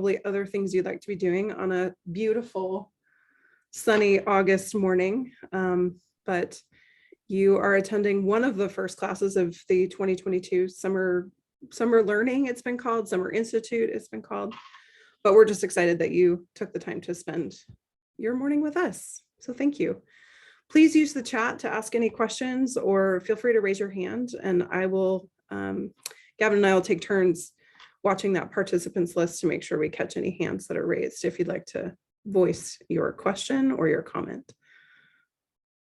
Probably other things you'd like to be doing on a beautiful sunny August morning, but you are attending one of the first classes of the 2022 summer learning, it's been called, Summer Institute, it's been called, but we're just excited that you took the time to spend your morning with us. So thank you. Please use the chat to ask any questions, or feel free to raise your hand, and I will, Gavin and I will take turns watching that participants list to make sure we catch any hands that are raised if you'd like to voice your question or your comment.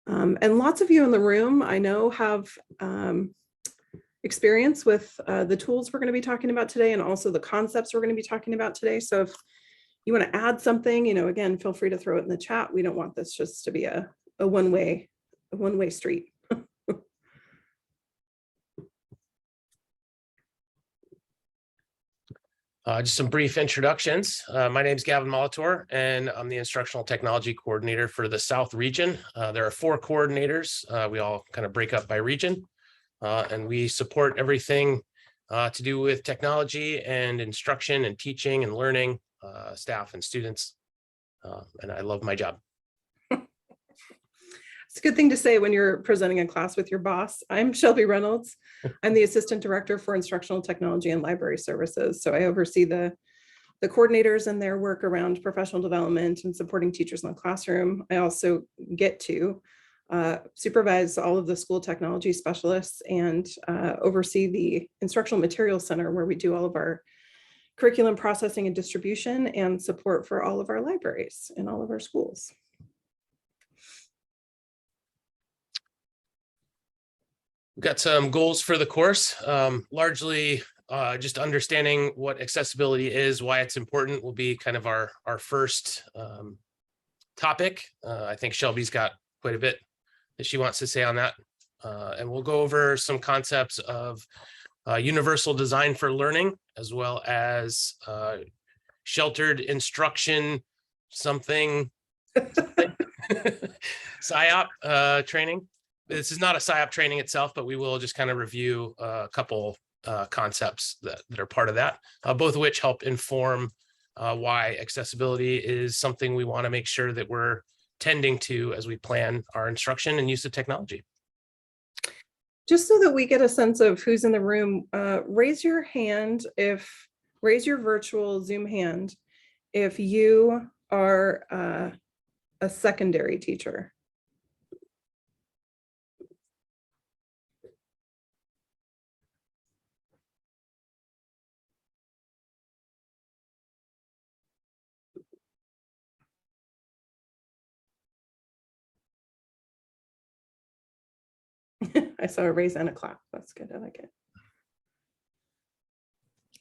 And lots of you in the room, I know, have experience with the tools we're going to be talking about today, and also the concepts we're going to be talking about today. So if you want to add something, again, feel free to throw it in the chat. We don't want this just to be a one-way street. Just some brief introductions. My name is Gavin Molitor, and I'm the Instructional Technology Coordinator for the South region. There are 4 coordinators. We all kind of break up by region, and we support everything to do with technology and instruction and teaching and learning, staff and students, and I love my job. It's a good thing to say when you're presenting a class with your boss. I'm Shelby Reynolds. I'm the Assistant Director for Instructional Technology and Library Services. So I oversee the coordinators and their work around professional development and supporting teachers in the classroom. I also get to supervise all of the school technology specialists and oversee the Instructional Materials Center, where we do all of our curriculum processing and distribution and support for all of our libraries in all of our schools. We've got some goals for the course, largely just understanding what accessibility is, why it's important will be kind of our first topic. I think Shelby's got quite a bit that she wants to say on that. And we'll go over some concepts of universal design for learning, as well as sheltered instruction, something SIOP training. This is not a SIOP training itself, but we will just kind of review a couple concepts that are part of that, both of which help inform why accessibility is something we want to make sure that we're tending to as we plan our instruction and use of technology. Just so that we get a sense of who's in the room, raise your virtual Zoom hand if you are a secondary teacher. I saw a raise and a clap. That's good. I like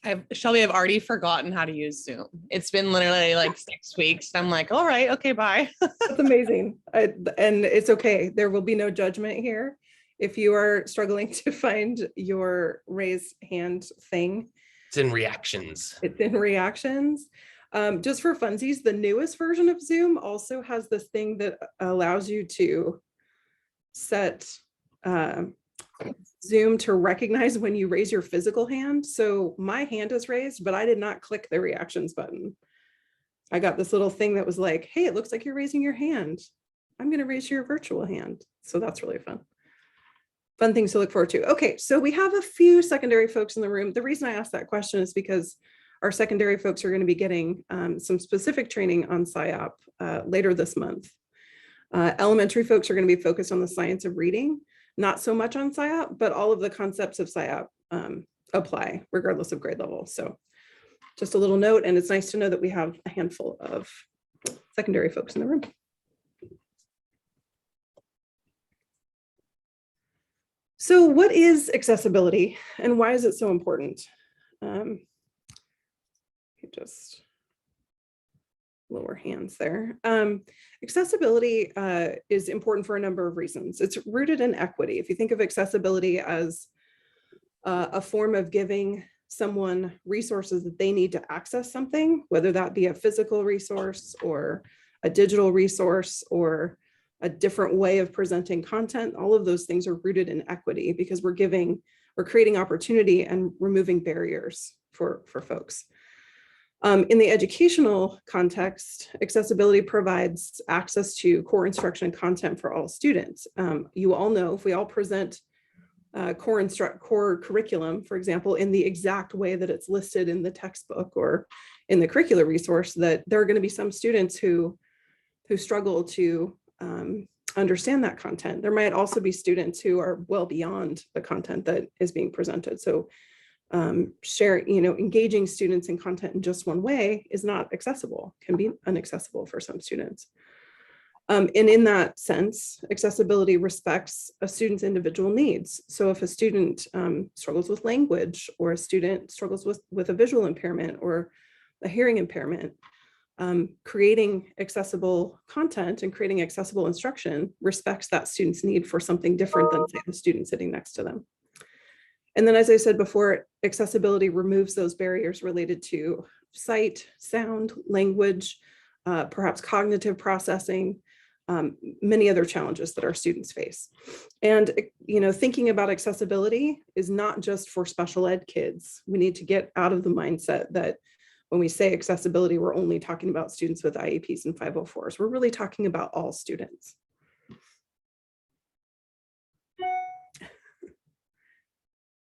it. Shelby, I've already forgotten how to use Zoom. It's been literally like 6 weeks. I'm like, all right, okay, bye. That's amazing. And it's okay. There will be no judgment here. If you are struggling to find your raise hand thing. It's in reactions. It's in reactions. Just for funsies, the newest version of Zoom also has this thing that allows you to set Zoom to recognize when you raise your physical hand. So my hand is raised, but I did not click the reactions button. I got this little thing that was like, hey, it looks like you're raising your hand. I'm going to raise your virtual hand. So that's really fun. Fun things to look forward to. Okay, so we have a few secondary folks in the room. The reason I asked that question is because our secondary folks are going to be getting some specific training on SIOP later this month. Elementary folks are going to be focused on the science of reading. Not so much on SIOP, but all of the concepts of SIOP apply regardless of grade level. So just a little note, and it's nice to know that we have a handful of secondary folks in the room. So what is accessibility and why is it so important? Just lower hands there. Accessibility is important for a number of reasons. It's rooted in equity. If you think of accessibility as a form of giving someone resources that they need to access something, whether that be a physical resource or a digital resource or a different way of presenting content, all of those things are rooted in equity because we're creating opportunity and removing barriers for folks. In the educational context, accessibility provides access to core instruction content for all students. You all know if we all present core curriculum, for example, in the exact way that it's listed in the textbook or in the curricular resource, that there are going to be some students who struggle to understand that content. There might also be students who are well beyond the content that is being presented. So engaging students in content in just one way is not accessible, can be inaccessible for some students. And in that sense, accessibility respects a student's individual needs. So if a student struggles with language, or a student struggles with a visual impairment or a hearing impairment, creating accessible content and creating accessible instruction respects that student's need for something different than, say, the student sitting next to them. And then, as I said before, accessibility removes those barriers related to sight, sound, language, perhaps cognitive processing, many other challenges that our students face. And, thinking about accessibility is not just for special ed kids. We need to get out of the mindset that when we say accessibility, we're only talking about students with IEPs and 504s. We're really talking about all students.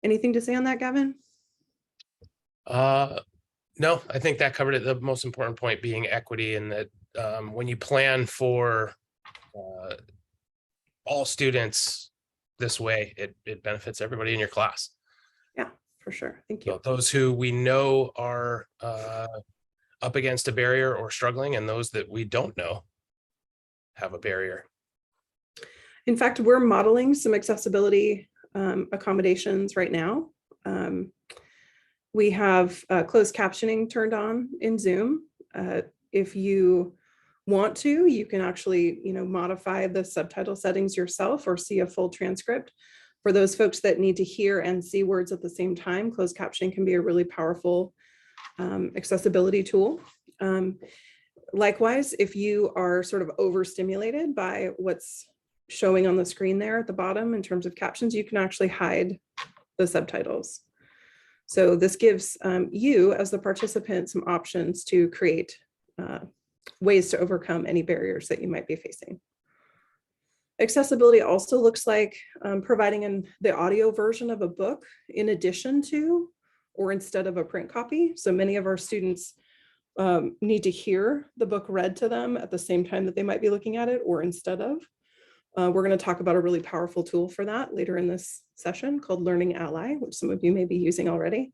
Anything to say on that, Gavin? No, I think that covered it. The most important point being equity, and that when you plan for all students this way, it benefits everybody in your class. Yeah, for sure. Thank you. So those who we know are up against a barrier or struggling, and those that we don't know have a barrier. In fact, we're modeling some accessibility accommodations right now. We have closed captioning turned on in Zoom. If you want to, you can actually, modify the subtitle settings yourself or see a full transcript. For those folks that need to hear and see words at the same time, closed captioning can be a really powerful accessibility tool. Likewise, if you are sort of overstimulated by what's showing on the screen there at the bottom in terms of captions, you can actually hide the subtitles. So this gives you as the participant some options to create ways to overcome any barriers that you might be facing. Accessibility also looks like providing the audio version of a book in addition to or instead of a print copy. So many of our students need to hear the book read to them at the same time that they might be looking at it or instead of. We're going to talk about a really powerful tool for that later in this session called Learning Ally, which some of you may be using already.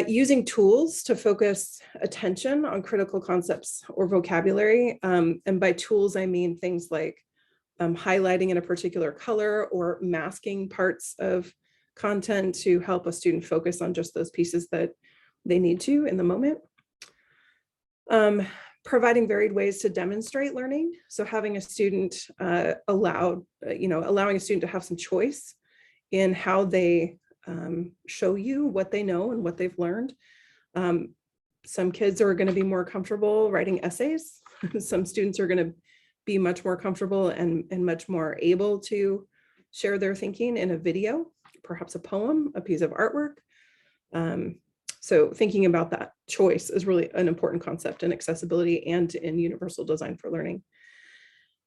Using tools to focus attention on critical concepts or vocabulary. And by tools, I mean things like highlighting in a particular color or masking parts of content to help a student focus on just those pieces that they need to in the moment. Providing varied ways to demonstrate learning. So having a student allowing a student to have some choice in how they show you what they know and what they've learned. Some kids are going to be more comfortable writing essays. Some students are going to be much more comfortable and much more able to share their thinking in a video, perhaps a poem, a piece of artwork. So thinking about that choice is really an important concept in accessibility and in universal design for learning.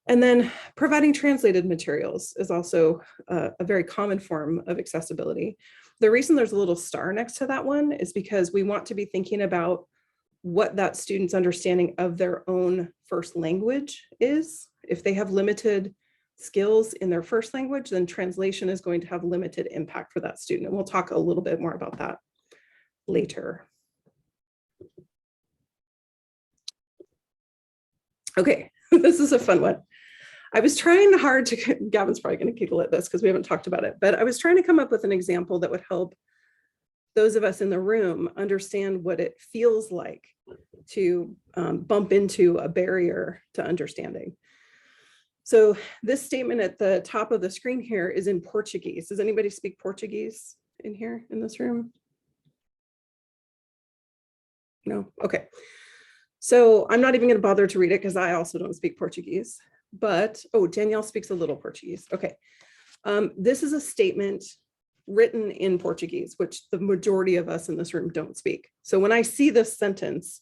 And then providing translated materials is also a very common form of accessibility. The reason there's a little star next to that one is because we want to be thinking about what that student's understanding of their own first language is. If they have limited skills in their first language, then translation is going to have limited impact for that student. And we'll talk a little bit more about that later. Okay, this is a fun one. I was trying hard to, Gavin's probably going to giggle at this because we haven't talked about it, but I was trying to come up with an example that would help those of us in the room understand what it feels like to bump into a barrier to understanding. So this statement at the top of the screen here is in Portuguese. Does anybody speak Portuguese in here in this room? No? Okay. So I'm not even going to bother to read it because I also don't speak Portuguese. But, oh, Danielle speaks a little Portuguese. Okay. This is a statement written in Portuguese, which the majority of us in this room don't speak. So when I see this sentence,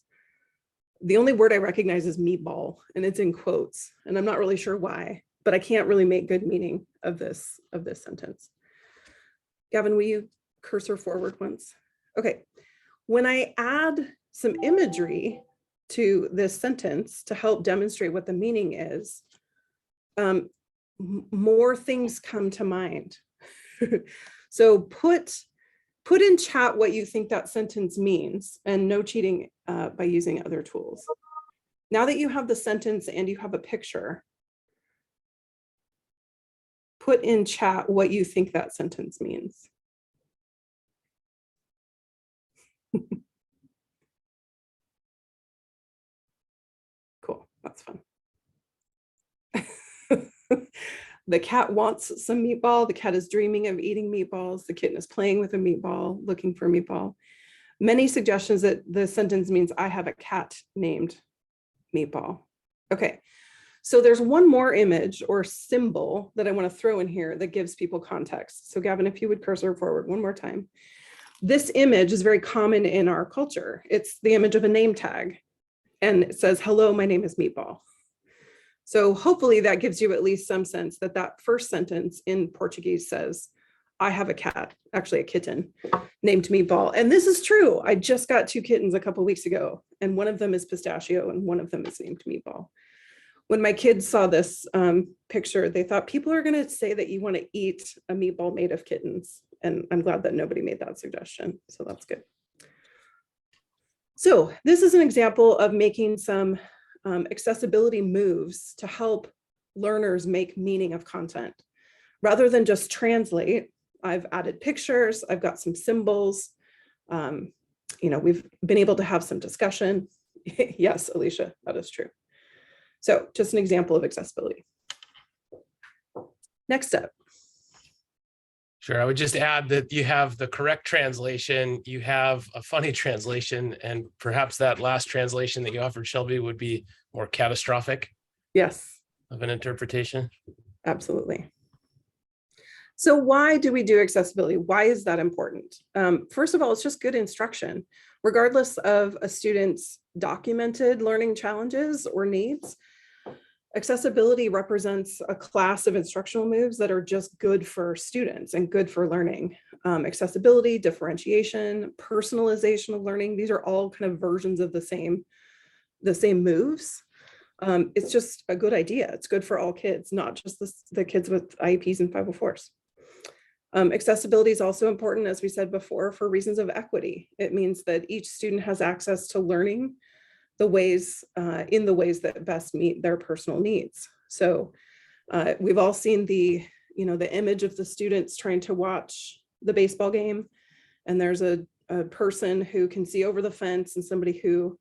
the only word I recognize is meatball, and it's in quotes, and I'm not really sure why, but I can't really make good meaning of this sentence. Gavin, will you cursor forward once? Okay. When I add some imagery to this sentence to help demonstrate what the meaning is, more things come to mind. So put in chat what you think that sentence means, and no cheating by using other tools. Now that you have the sentence and you have a picture, put in chat what you think that sentence means. Cool, that's fun. The cat wants some meatball. The cat is dreaming of eating meatballs. The kitten is playing with a meatball, looking for a meatball. Many suggestions that the sentence means I have a cat named Meatball. Okay, so there's one more image or symbol that I want to throw in here that gives people context. So Gavin, if you would cursor forward one more time. This image is very common in our culture. It's the image of a name tag, and it says, hello, my name is Meatball. So hopefully that gives you at least some sense that that first sentence in Portuguese says, I have a cat, actually a kitten named Meatball. And this is true. I just got 2 kittens a couple of weeks ago, and one of them is Pistachio and one of them is named Meatball. When my kids saw this picture, they thought people are going to say that you want to eat a meatball made of kittens. And I'm glad that nobody made that suggestion. So that's good. So this is an example of making some accessibility moves to help learners make meaning of content. Rather than just translate, I've added pictures, I've got some symbols. We've been able to have some discussion. Yes, Alicia, that is true. So just an example of accessibility. Next step. Sure. I would just add that you have the correct translation, you have a funny translation, and perhaps that last translation that you offered, Shelby, would be more catastrophic. Yes. Of an interpretation. Absolutely. So why do we do accessibility? Why is that important? First of all, it's just good instruction. Regardless of a student's documented learning challenges or needs, accessibility represents a class of instructional moves that are just good for students and good for learning. Accessibility, differentiation, personalization of learning, these are all kind of versions of the same moves. It's just a good idea. It's good for all kids, not just the kids with IEPs and 504s. Accessibility is also important, as we said before, for reasons of equity. It means that each student has access to learning in the ways that best meet their personal needs. So we've all seen the image of the students trying to watch the baseball game, and there's a person who can see over the fence and somebody who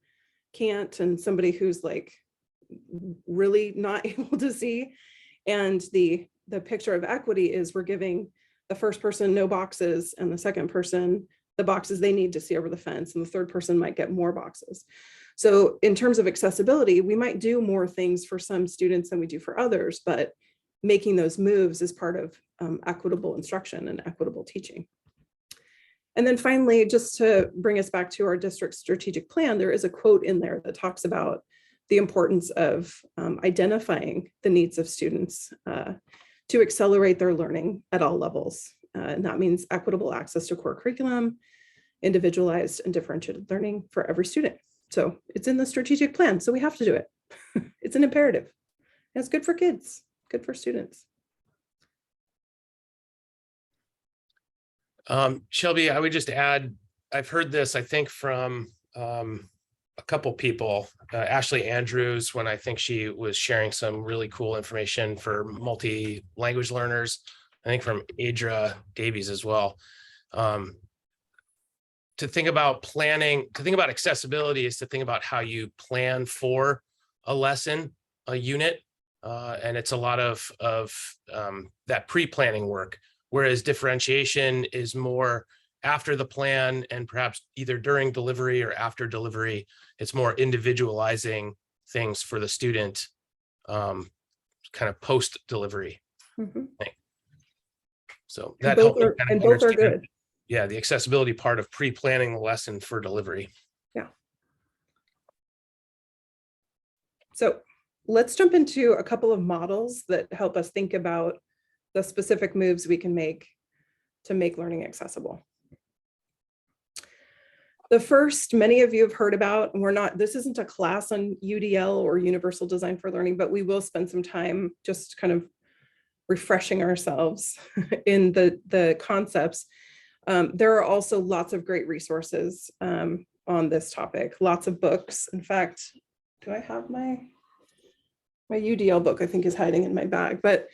can't, and somebody who's like really not able to see. And the picture of equity is we're giving the first person no boxes and the second person the boxes they need to see over the fence, and the third person might get more boxes. So in terms of accessibility, we might do more things for some students than we do for others, but making those moves is part of equitable instruction and equitable teaching. And then finally, just to bring us back to our district strategic plan, there is a quote in there that talks about the importance of identifying the needs of students to accelerate their learning at all levels. And that means equitable access to core curriculum, individualized and differentiated learning for every student. So it's in the strategic plan, so we have to do it. It's an imperative. And it's good for kids, good for students. Shelby, I would just add, I've heard this, I think, from a couple people, Ashley Andrews, when I think she was sharing some really cool information for multi-language learners, I think from Adra Davies as well. To think about planning, to think about accessibility is to think about how you plan for a lesson, a unit, and it's a lot of that pre-planning work, whereas differentiation is more after the plan and perhaps either during delivery or after delivery. It's more individualizing things for the student, kind of post-delivery. Mm-hmm. Thing. So And that helped me kind of both are understand, good. yeah, the accessibility part of pre-planning the lesson for delivery. Yeah. So let's jump into a couple of models that help us think about the specific moves we can make to make learning accessible. The first, many of you have heard about, and this isn't a class on UDL or Universal Design for Learning, but we will spend some time just kind of refreshing ourselves in the concepts. There are also lots of great resources on this topic, lots of books. In fact, do I have my UDL book? I think is hiding in my bag, but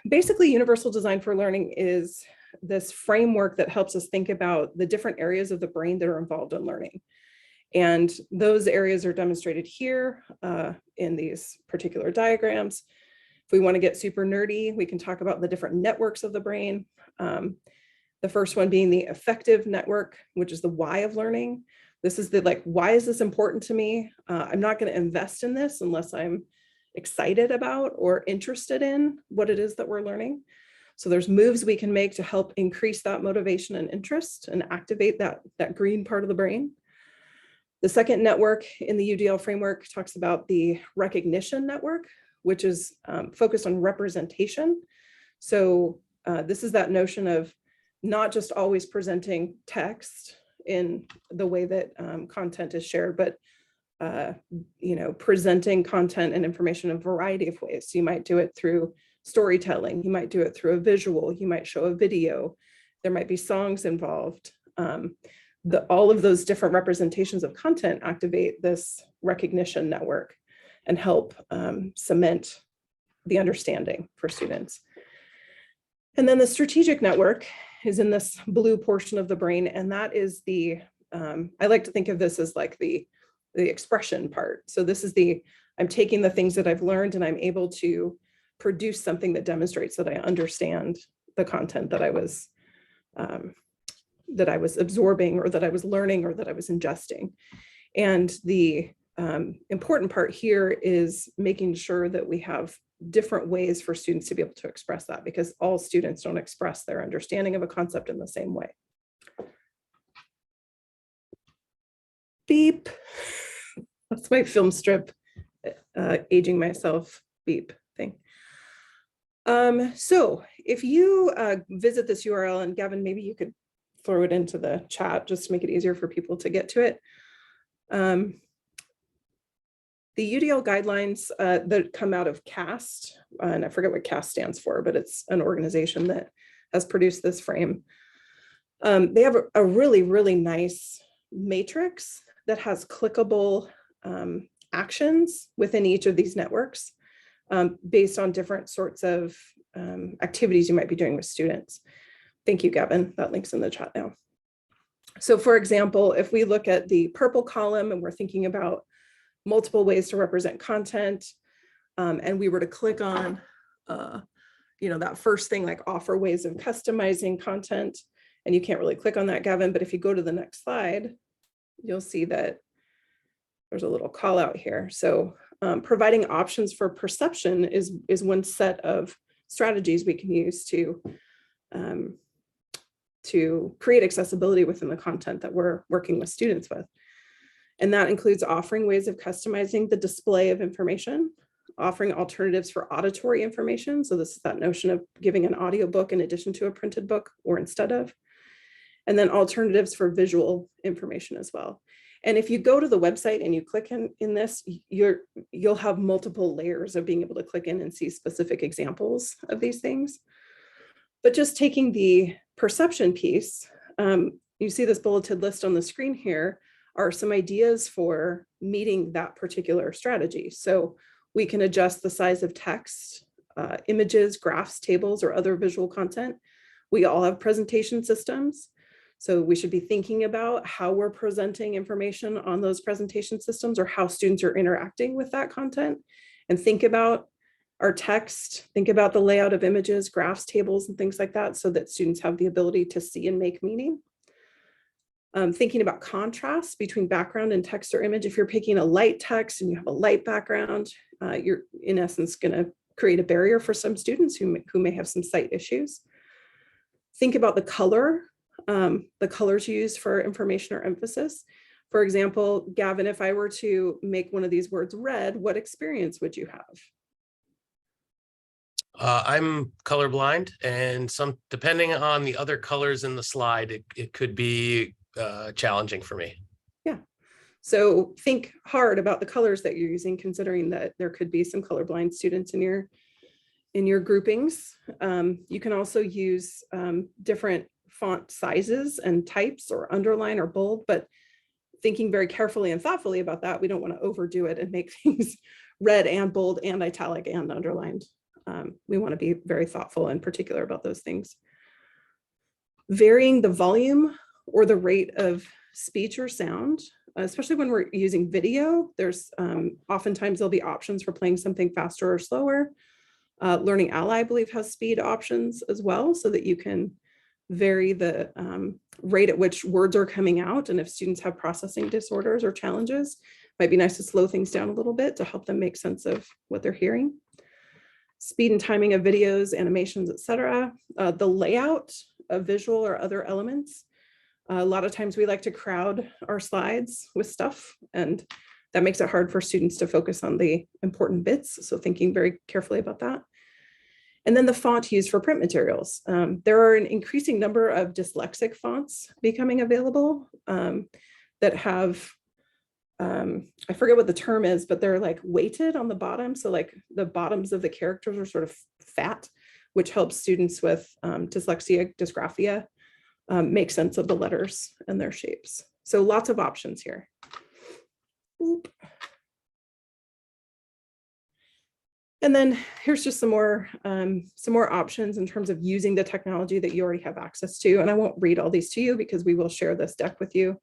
basically Universal Design for Learning is this framework that helps us think about the different areas of the brain that are involved in learning. And those areas are demonstrated here in these particular diagrams. If we want to get super nerdy, we can talk about the different networks of the brain. The first one being the affective network, which is the why of learning. This is the like, why is this important to me? I'm not going to invest in this unless I'm excited about or interested in what it is that we're learning. So there's moves we can make to help increase that motivation and interest and activate that green part of the brain. The second network in the UDL framework talks about the recognition network, which is focused on representation. So this is that notion of not just always presenting text in the way that content is shared, but presenting content and information in a variety of ways. So you might do it through storytelling, you might do it through a visual, you might show a video, there might be songs involved. All of those different representations of content activate this recognition network and help cement the understanding for students. And then the strategic network is in this blue portion of the brain, and that is I like to think of this as like the expression part. So this is I'm taking the things that I've learned and I'm able to produce something that demonstrates that I understand the content that I was absorbing, or that I was learning, or that I was ingesting. And the important part here is making sure that we have different ways for students to be able to express that, because all students don't express their understanding of a concept in the same way. Beep. That's my film strip, aging myself beep thing. So if you visit this URL, and Gavin, maybe you could throw it into the chat just to make it easier for people to get to it. The UDL guidelines that come out of CAST, and I forget what CAST stands for, but it's an organization that has produced this frame. They have a really, really nice matrix that has clickable actions within each of these networks based on different sorts of activities you might be doing with students. Thank you, Gavin. That link's in the chat now. So for example, if we look at the purple column and we're thinking about multiple ways to represent content, and we were to click on that first thing, like offer ways of customizing content, and you can't really click on that, Gavin, but if you go to the next slide, you'll see that there's a little call out here. So providing options for perception is one set of strategies we can use to create accessibility within the content that we're working with students with. And that includes offering ways of customizing the display of information, offering alternatives for auditory information. So this is that notion of giving an audiobook in addition to a printed book or instead of, and then alternatives for visual information as well. And if you go to the website and you click in this, you'll have multiple layers of being able to click in and see specific examples of these things. But just taking the perception piece, you see this bulleted list on the screen here are some ideas for meeting that particular strategy. So we can adjust the size of text, images, graphs, tables, or other visual content. We all have presentation systems. So we should be thinking about how we're presenting information on those presentation systems, or how students are interacting with that content, and think about our text, think about the layout of images, graphs, tables, and things like that, so that students have the ability to see and make meaning. Thinking about contrast between background and text or image. If you're picking a light text and you have a light background, you're in essence going to create a barrier for some students who may have some sight issues. Think about the colors used for information or emphasis. For example, Gavin, if I were to make one of these words red, what experience would you have? I'm colorblind, and depending on the other colors in the slide, it could be challenging for me. Yeah. So think hard about the colors that you're using, considering that there could be some colorblind students in your groupings. You can also use different font sizes and types, or underline or bold, but thinking very carefully and thoughtfully about that, we don't want to overdo it and make things red and bold and italic and underlined. We want to be very thoughtful and particular about those things. Varying the volume or the rate of speech or sound, especially when we're using video, there's oftentimes there'll be options for playing something faster or slower. Learning Ally, I believe, has speed options as well, so that you can vary the rate at which words are coming out. And if students have processing disorders or challenges, it might be nice to slow things down a little bit to help them make sense of what they're hearing. Speed and timing of videos, animations, etc. The layout of visual or other elements. A lot of times we like to crowd our slides with stuff, and that makes it hard for students to focus on the important bits. So thinking very carefully about that. And then the font used for print materials. There are an increasing number of dyslexic fonts becoming available that have, I forget what the term is, but they're like weighted on the bottom. So like the bottoms of the characters are sort of fat, which helps students with dyslexia, dysgraphia, make sense of the letters and their shapes. So lots of options here. Oop. And then here's just some more options in terms of using the technology that you already have access to. And I won't read all these to you because we will share this deck with you.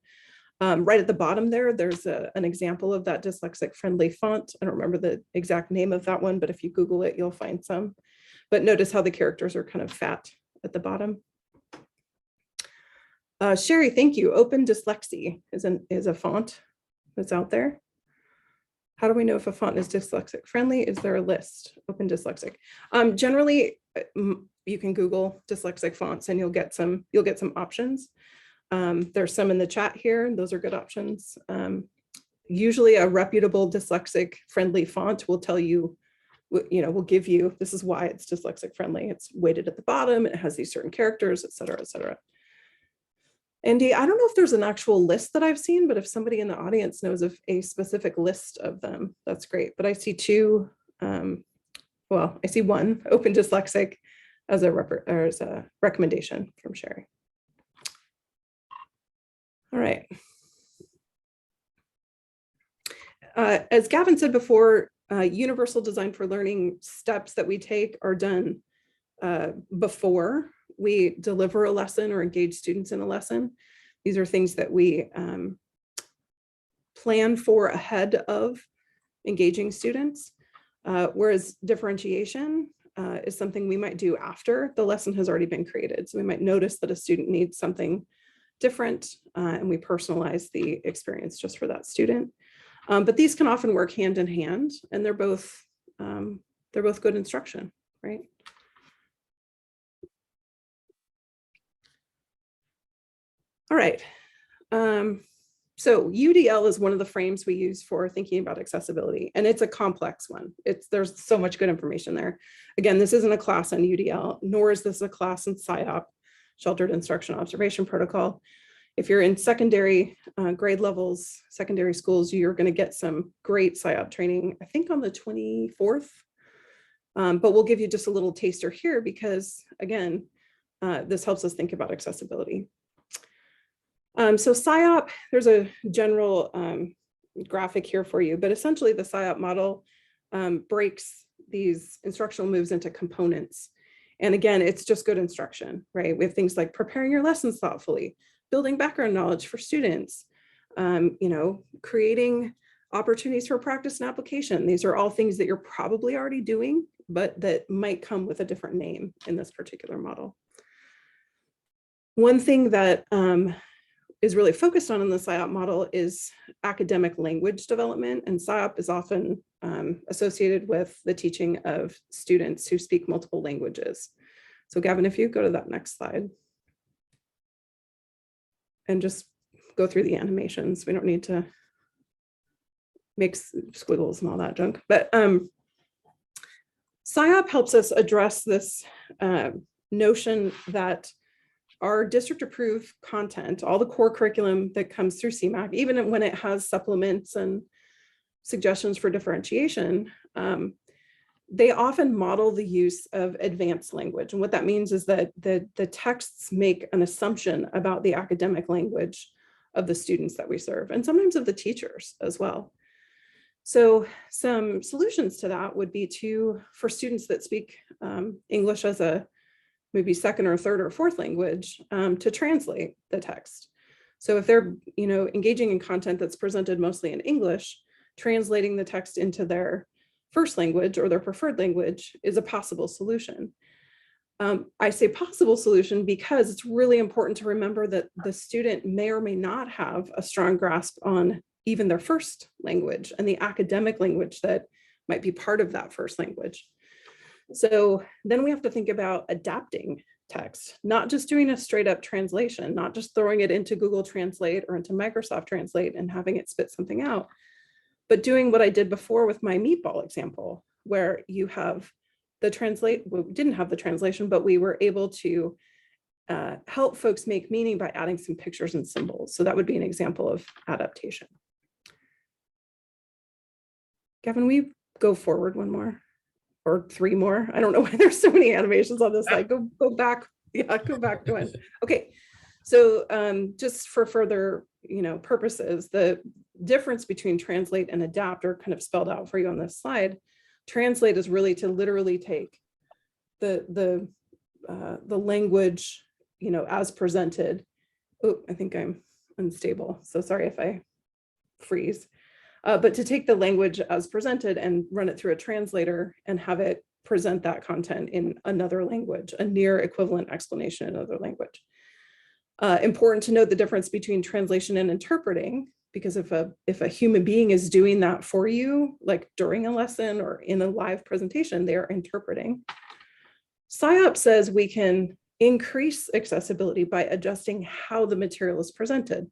Right at the bottom there's an example of that dyslexic friendly font. I don't remember the exact name of that one, but if you Google it, you'll find some. But notice how the characters are kind of fat at the bottom. Sherry, thank you. Open Dyslexy is a font that's out there. How do we know if a font is dyslexic friendly? Is there a list? Open Dyslexic. Generally, you can Google dyslexic fonts and you'll get some options. There's some in the chat here, and those are good options. Usually a reputable dyslexic friendly font will tell you, will give you, this is why it's dyslexic friendly. It's weighted at the bottom, it has these certain characters, et cetera, et cetera. Andy, I don't know if there's an actual list that I've seen, but if somebody in the audience knows of a specific list of them, that's great. But I see two, well, I see one, Open Dyslexic, as a recommendation from Sherry. All right. As Gavin said before, universal design for learning steps that we take are done before we deliver a lesson or engage students in a lesson. These are things that we plan for ahead of engaging students, whereas differentiation is something we might do after the lesson has already been created. So we might notice that a student needs something different and we personalize the experience just for that student. But these can often work hand in hand, and they're both good instruction, right? All right. So UDL is one of the frames we use for thinking about accessibility, and it's a complex one. There's so much good information there. Again, this isn't a class on UDL, nor is this a class in SIOP, Sheltered Instruction Observation Protocol. If you're in secondary grade levels, secondary schools, you're going to get some great SIOP training, I think on the 24th. But we'll give you just a little taster here because, again, this helps us think about accessibility. So SIOP, there's a general graphic here for you, but essentially the SIOP model breaks these instructional moves into components. And again, it's just good instruction, right? We have things like preparing your lessons thoughtfully, building background knowledge for students, creating opportunities for practice and application. These are all things that you're probably already doing, but that might come with a different name in this particular model. One thing that is really focused on in the SIOP model is academic language development. And SIOP is often associated with the teaching of students who speak multiple languages. So Gavin, if you go to that next slide and just go through the animations, we don't need to make squiggles and all that junk, but SIOP helps us address this notion that our district approved content, all the core curriculum that comes through CMAC, even when it has supplements and suggestions for differentiation, they often model the use of advanced language. And what that means is that the texts make an assumption about the academic language of the students that we serve, and sometimes of the teachers as well. So some solutions to that would be for students that speak English as a maybe second or third or fourth language, to translate the text. So if they're engaging in content that's presented mostly in English, translating the text into their first language or their preferred language is a possible solution. I say possible solution because it's really important to remember that the student may or may not have a strong grasp on even their first language and the academic language that might be part of that first language. So then we have to think about adapting text, not just doing a straight up translation, not just throwing it into Google Translate or into Microsoft Translate and having it spit something out, but doing what I did before with my meatball example, where you have the we didn't have the translation, but we were able to help folks make meaning by adding some pictures and symbols. So that would be an example of adaptation. Gavin, we go forward one more or three more. I don't know why there's so many animations on this slide. Go back. Yeah, go back one. Okay. So just for further, purposes, the difference between translate and adapt are kind of spelled out for you on this slide. Translate is really to literally take the language, as presented. Oh, I think I'm unstable. So sorry if I freeze. But to take the language as presented and run it through a translator and have it present that content in another language, a near equivalent explanation in another language. Important to note the difference between translation and interpreting, because if a human being is doing that for you, like during a lesson or in a live presentation, they're interpreting. SIOP says we can increase accessibility by adjusting how the material is presented.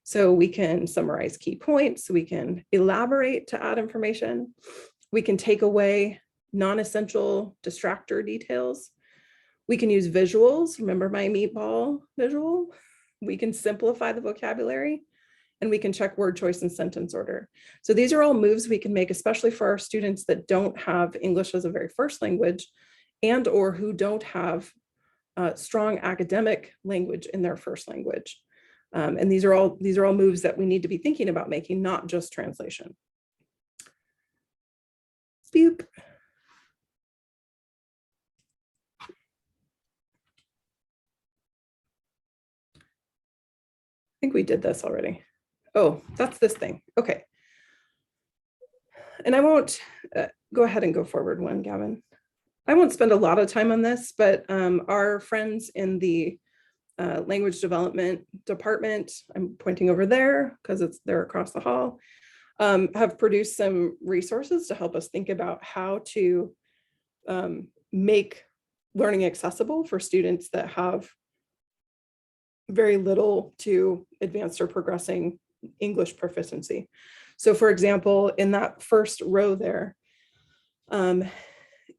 So we can summarize key points, we can elaborate to add information, we can take away non-essential distractor details, we can use visuals, remember my meatball visual, we can simplify the vocabulary, and we can check word choice and sentence order. So these are all moves we can make, especially for our students that don't have English as a very first language and or who don't have strong academic language in their first language. And these are all moves that we need to be thinking about making, not just translation. Boop. I think we did this already. Oh, that's this thing. Okay. And I won't go ahead and go forward one, Gavin. I won't spend a lot of time on this, but our friends in the language development department, I'm pointing over there because they're across the hall, have produced some resources to help us think about how to make learning accessible for students that have very little to advanced or progressing English proficiency. So for example, in that first row there,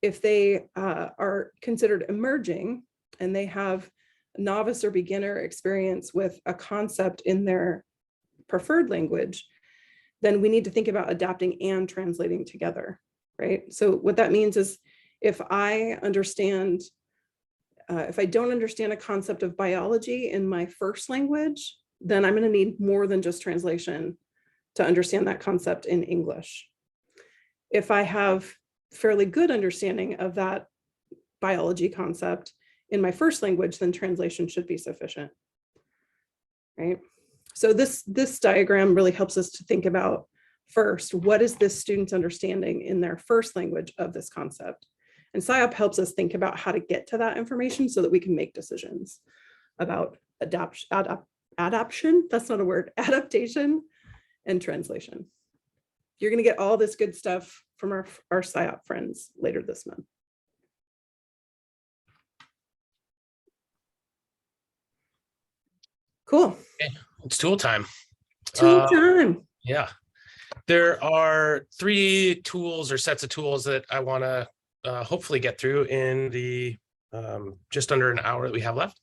if they are considered emerging and they have novice or beginner experience with a concept in their preferred language, then we need to think about adapting and translating together, right? So what that means is if I don't understand a concept of biology in my first language, then I'm going to need more than just translation to understand that concept in English. If I have fairly good understanding of that biology concept in my first language, then translation should be sufficient, right? So this diagram really helps us to think about first, what is this student's understanding in their first language of this concept? And SIOP helps us think about how to get to that information so that we can make decisions about adaptation, that's not a word, adaptation and translation. You're going to get all this good stuff from our SciOp friends later this month. Cool. Okay, it's tool time. Tool time. Yeah. There are 3 tools or sets of tools that I want to hopefully get through in the just under an hour that we have left.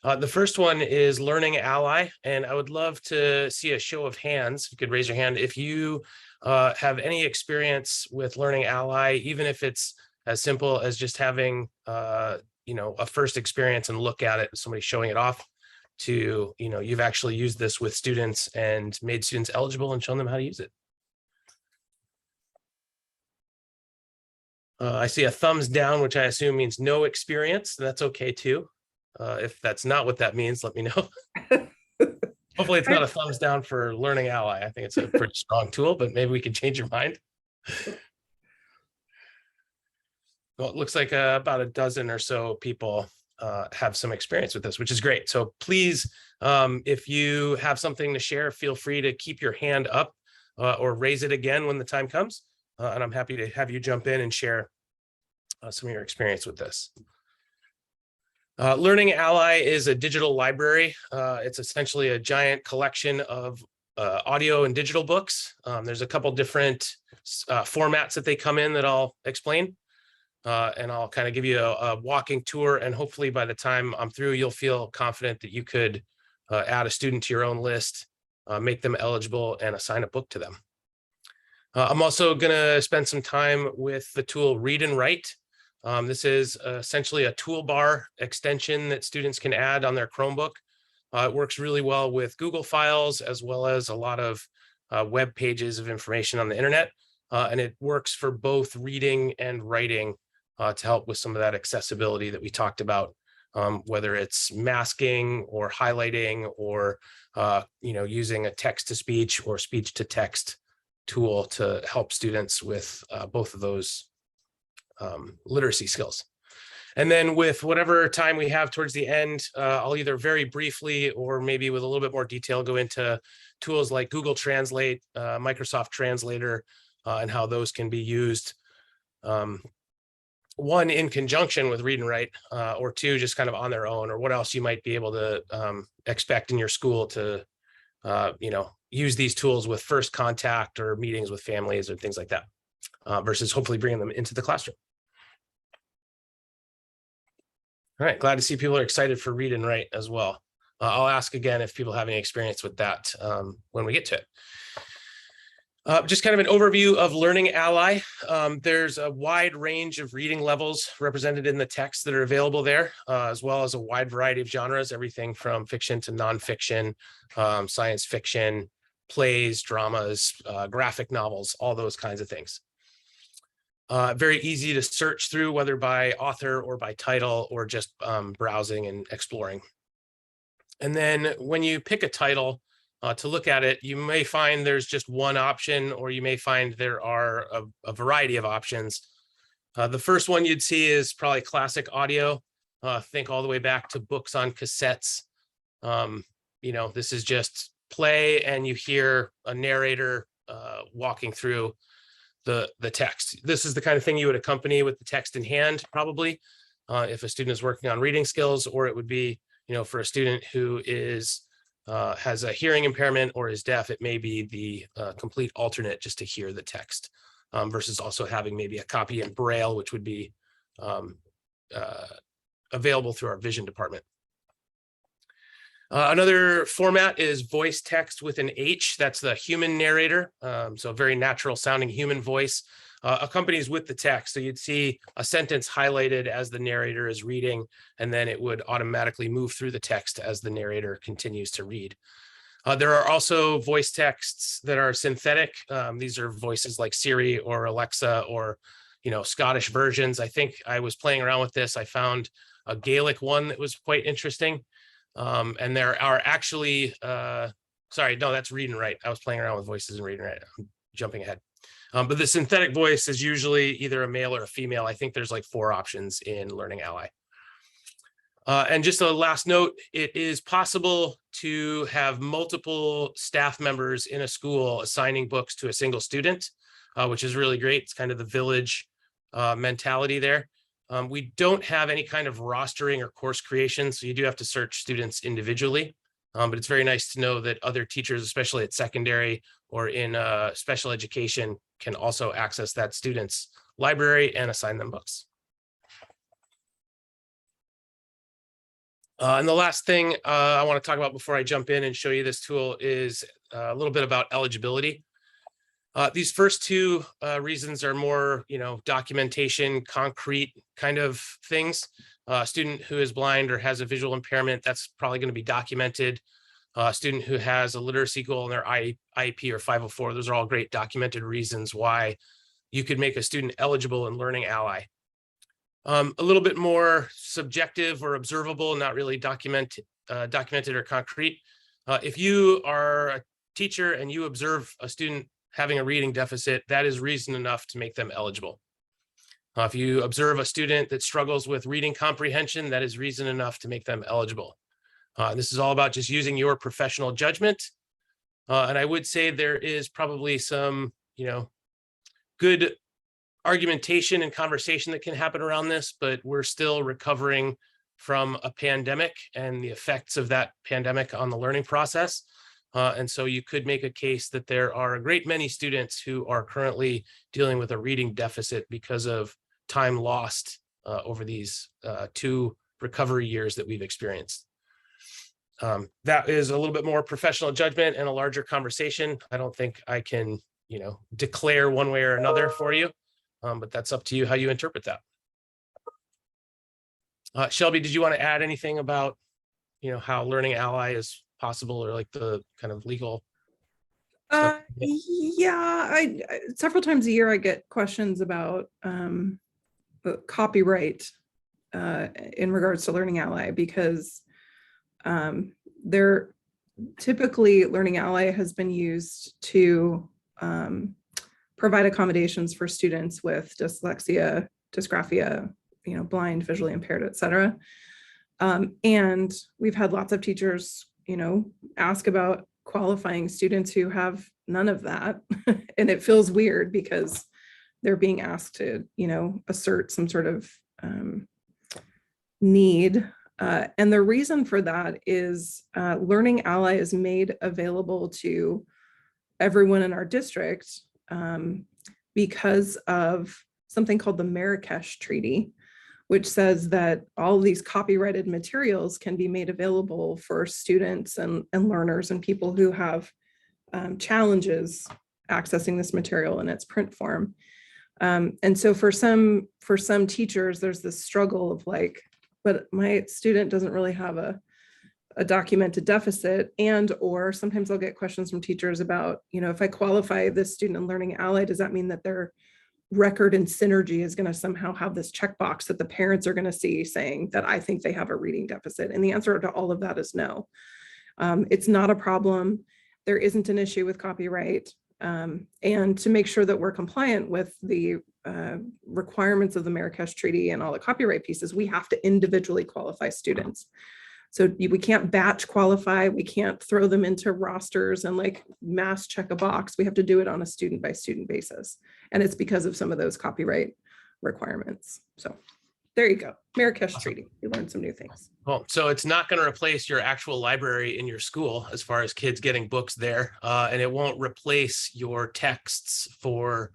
The first one is Learning Ally, and I would love to see a show of hands. You could raise your hand if you have any experience with Learning Ally, even if it's as simple as just having a first experience and look at it, somebody showing it off, to you've actually used this with students and made students eligible and shown them how to use it. I see a thumbs down, which I assume means no experience. That's okay too. If that's not what that means, let me know. Hopefully it's not a thumbs down for Learning Ally. I think it's a pretty strong tool, but maybe we can change your mind. Well, it looks like about a dozen or so people have some experience with this, which is great. So please, if you have something to share, feel free to keep your hand up or raise it again when the time comes. And I'm happy to have you jump in and share some of your experience with this. Learning Ally is a digital library. It's essentially a giant collection of audio and digital books. There's a couple different formats that they come in that I'll explain. And I'll kind of give you a walking tour. And hopefully by the time I'm through, you'll feel confident that you could add a student to your own list, make them eligible, and assign a book to them. I'm also going to spend some time with the tool Read and Write. This is essentially a toolbar extension that students can add on their Chromebook. It works really well with Google Files, as well as a lot of web pages of information on the internet. And it works for both reading and writing to help with some of that accessibility that we talked about, whether it's masking or highlighting or using a text-to-speech or speech-to-text tool to help students with both of those literacy skills. And then with whatever time we have towards the end, I'll either very briefly or maybe with a little bit more detail go into tools like Google Translate, Microsoft Translator, and how those can be used. One, in conjunction with Read and Write, or two, just kind of on their own, or what else you might be able to expect in your school to use these tools with first contact or meetings with families or things like that, versus hopefully bringing them into the classroom. All right, glad to see people are excited for Read and Write as well. I'll ask again if people have any experience with that when we get to it. Just kind of an overview of Learning Ally. There's a wide range of reading levels represented in the text that are available there, as well as a wide variety of genres, everything from fiction to nonfiction, science fiction, plays, dramas, graphic novels, all those kinds of things. Very easy to search through, whether by author or by title or just browsing and exploring. And then when you pick a title to look at it, you may find there's just one option, or you may find there are a variety of options. The first one you'd see is probably classic audio. Think all the way back to books on cassettes. This is just play and you hear a narrator walking through the text. This is the kind of thing you would accompany with the text in hand, probably, if a student is working on reading skills, or it would be, for a student who has a hearing impairment or is deaf, it may be the complete alternate just to hear the text, versus also having maybe a copy in Braille, which would be available through our vision department. Another format is voice text with an H. That's the human narrator. So a very natural sounding human voice accompanies with the text. So you'd see a sentence highlighted as the narrator is reading, and then it would automatically move through the text as the narrator continues to read. There are also voice texts that are synthetic. These are voices like Siri or Alexa or, Scottish versions. I think I was playing around with this. I found a Gaelic one that was quite interesting. And there are actually, sorry, no, that's Read and Write. I was playing around with voices and Read and Write. I'm jumping ahead. But the synthetic voice is usually either a male or a female. I think there's like 4 options in Learning Ally. And just a last note, it is possible to have multiple staff members in a school assigning books to a single student, which is really great. It's kind of the village mentality there. We don't have any kind of rostering or course creation, so you do have to search students individually. But it's very nice to know that other teachers, especially at secondary or in special education, can also access that student's library and assign them books. And the last thing I want to talk about before I jump in and show you this tool is a little bit about eligibility. These first two reasons are more, documentation, concrete kind of things. A student who is blind or has a visual impairment, that's probably going to be documented. A student who has a literacy goal in their IEP or 504, those are all great documented reasons why you could make a student eligible in Learning Ally. A little bit more subjective or observable, not really documented or concrete. If you are a teacher and you observe a student having a reading deficit, that is reason enough to make them eligible. If you observe a student that struggles with reading comprehension, that is reason enough to make them eligible. This is all about just using your professional judgment. And I would say there is probably some, good argumentation and conversation that can happen around this, but we're still recovering from a pandemic and the effects of that pandemic on the learning process. And so you could make a case that there are a great many students who are currently dealing with a reading deficit because of time lost over these 2 recovery years that we've experienced. That is a little bit more professional judgment and a larger conversation. I don't think I can, declare one way or another for you. But that's up to you how you interpret that. Shelby, did you want to add anything about, how Learning Ally is possible or like the kind of legal stuff? Yeah, I several times a year I get questions about copyright in regards to Learning Ally, because they're typically Learning Ally has been used to provide accommodations for students with dyslexia, dysgraphia, blind, visually impaired, et cetera. And we've had lots of teachers, ask about qualifying students who have none of that. And it feels weird because they're being asked to, assert some sort of need. And the reason for that is Learning Ally is made available to everyone in our district because of something called the Marrakesh Treaty, which says that all of these copyrighted materials can be made available for students and learners and people who have challenges accessing this material in its print form. And so for some teachers, there's this struggle of like, but my student doesn't really have a documented deficit, or sometimes I'll get questions from teachers about, if I qualify this student in Learning Ally, does that mean that their record in Synergy is going to somehow have this checkbox that the parents are going to see saying that I think they have a reading deficit? And the answer to all of that is no. It's not a problem. There isn't an issue with copyright. And to make sure that we're compliant with the requirements of the Marrakesh Treaty and all the copyright pieces, we have to individually qualify students. So we can't batch qualify. We can't throw them into rosters and like mass check a box. We have to do it on a student by student basis. And it's because of some of those copyright requirements. So there you go. Marrakesh Treaty. You learned some new things. Well, so it's not going to replace your actual library in your school as far as kids getting books there. And it won't replace your texts for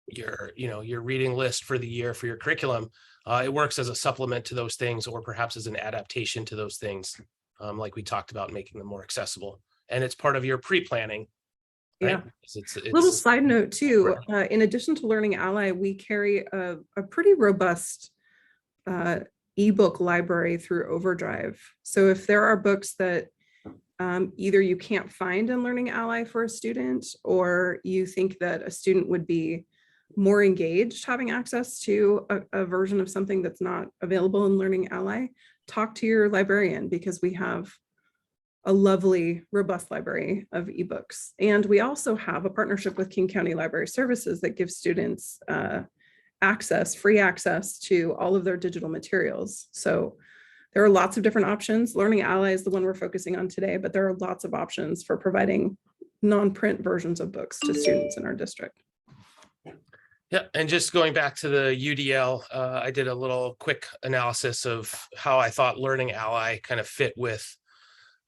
your reading list for the year for your curriculum. It works as a supplement to those things, or perhaps as an adaptation to those things, like we talked about, making them more accessible. And it's part of your pre-planning. Right? Yeah. It's little side note too, in addition to Learning Ally, we carry a pretty robust ebook library through Overdrive. So if there are books that either you can't find in Learning Ally for a student, or you think that a student would be more engaged having access to a version of something that's not available in Learning Ally, talk to your librarian, because we have a lovely, robust library of ebooks. And we also have a partnership with King County Library Services that gives students free access to all of their digital materials. So There are lots of different options. Learning Ally is the one we're focusing on today, but there are lots of options for providing non-print versions of books to students in our district. Yeah, and just going back to the UDL, I did a little quick analysis of how I thought Learning Ally kind of fit with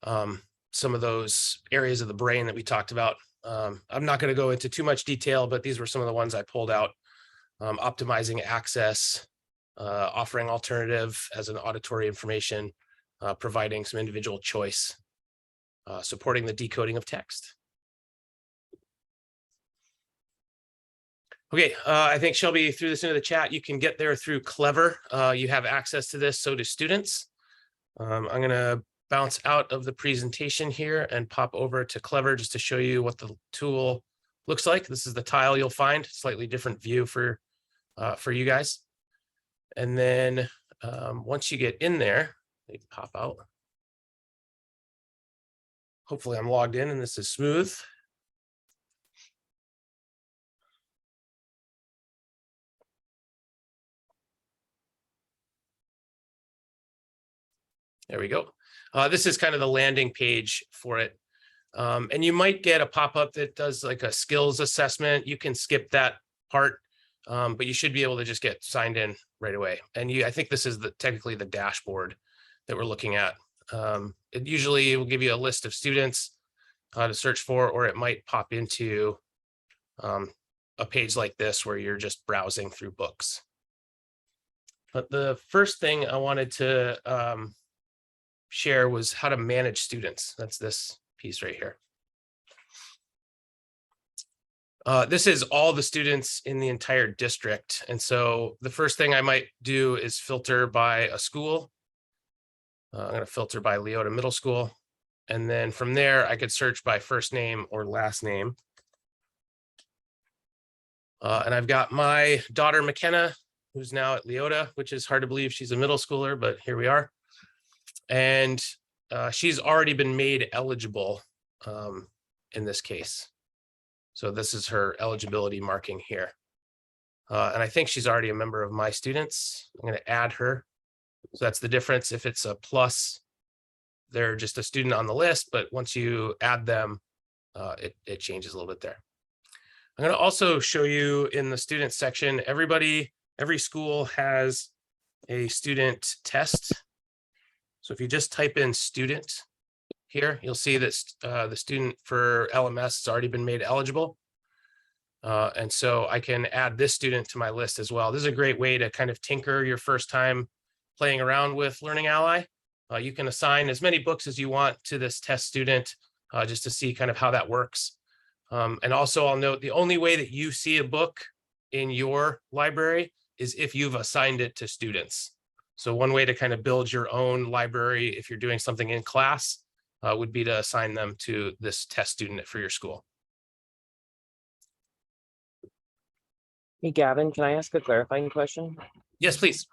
some of those areas of the brain that we talked about. I'm not going to go into too much detail, but these were some of the ones I pulled out. Optimizing access, offering alternative as an auditory information, providing some individual choice, supporting the decoding of text. Okay, I think Shelby threw this into the chat. You can get there through Clever. You have access to this, so do students. I'm going to bounce out of the presentation here and pop over to Clever just to show you what the tool looks like. This is the tile you'll find, slightly different view for you guys. And then once you get in there, they pop out. Hopefully I'm logged in and this is smooth. There we go. This is kind of the landing page for it. And you might get a pop-up that does like a skills assessment. You can skip that part, but you should be able to just get signed in right away. And I think this is technically the dashboard that we're looking at. It usually will give you a list of students to search for, or it might pop into a page like this where you're just browsing through books. But the first thing I wanted to share was how to manage students. That's this piece right here. This is all the students in the entire district. And so the first thing I might do is filter by a school. I'm going to filter by Leota Middle School. And then from there, I could search by first name or last name. And I've got my daughter, McKenna, who's now at Leota, which is hard to believe she's a middle schooler, but here we are. And she's already been made eligible in this case. So this is her eligibility marking here. And I think she's already a member of my students. I'm going to add her. So that's the difference. If it's a plus, they're just a student on the list, but once you add them, it changes a little bit there. I'm going to also show you in the student section, every school has a student test. So if you just type in student here, you'll see that the student for LMS has already been made eligible. And so I can add this student to my list as well. This is a great way to kind of tinker your first time playing around with Learning Ally. You can assign as many books as you want to this test student just to see kind of how that works. And also I'll note the only way that you see a book in your library is if you've assigned it to students. So one way to kind of build your own library if you're doing something in class would be to assign them to this test student for your school. Hey, Gavin, can I ask a clarifying question? Yes, please.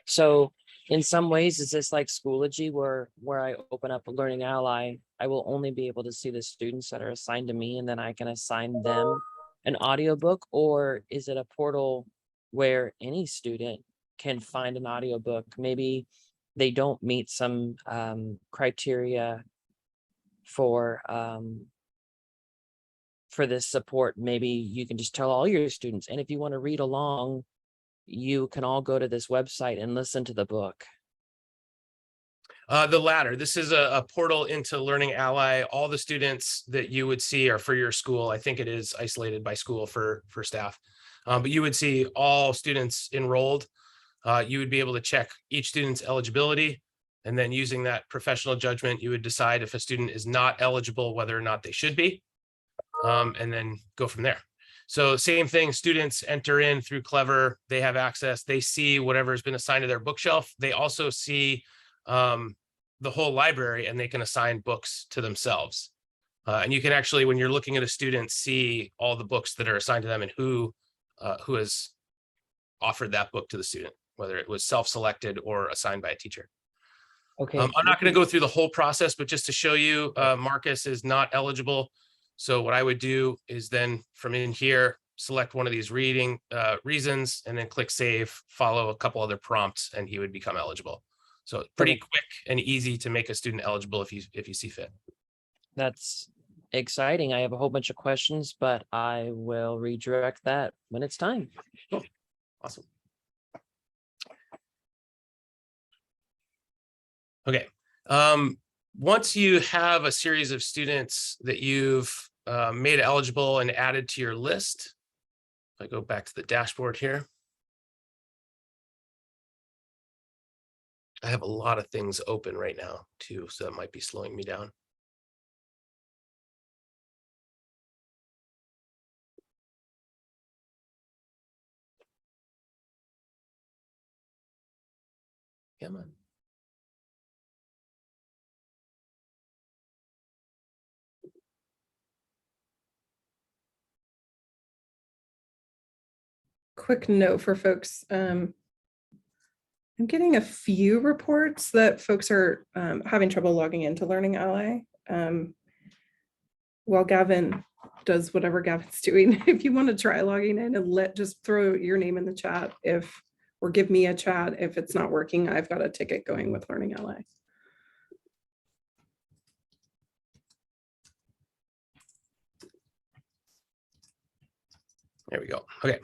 So in some ways, is this like Schoology where I open up a Learning Ally, I will only be able to see the students that are assigned to me and then I can assign them an audiobook? Or is it a portal where any student can find an audiobook? Maybe they don't meet some criteria for this support. Maybe you can just tell all your students, and if you want to read along, you can all go to this website and listen to the book. The latter. This is a portal into Learning Ally. All the students that you would see are for your school. I think it is isolated by school for staff, but you would see all students enrolled. You would be able to check each student's eligibility, and then using that professional judgment, you would decide if a student is not eligible, whether or not they should be, and then go from there. So same thing, students enter in through Clever, they have access, they see whatever has been assigned to their bookshelf. They also see the whole library, and they can assign books to themselves. And you can actually, when you're looking at a student, see all the books that are assigned to them and who has offered that book to the student, whether it was self-selected or assigned by a teacher. Okay. I'm not going to go through the whole process, but just to show you, Marcus is not eligible. So what I would do is then from in here, select one of these reading reasons, and then click save, follow a couple other prompts, and he would become eligible. So pretty quick and easy to make a student eligible if you see fit. That's exciting. I have a whole bunch of questions, but I will redirect that when it's time. Cool. Awesome. Okay. Once you have a series of students that you've made eligible and added to your list, if I go back to the dashboard here, I have a lot of things open right now too, so that might be slowing me down. Come on. Quick note for folks. I'm getting a few reports that folks are having trouble logging into Learning Ally. While Gavin does whatever Gavin's doing, if you want to try logging in and just throw your name in the chat or give me a chat if it's not working. I've got a ticket going with Learning Ally. There we go. Okay.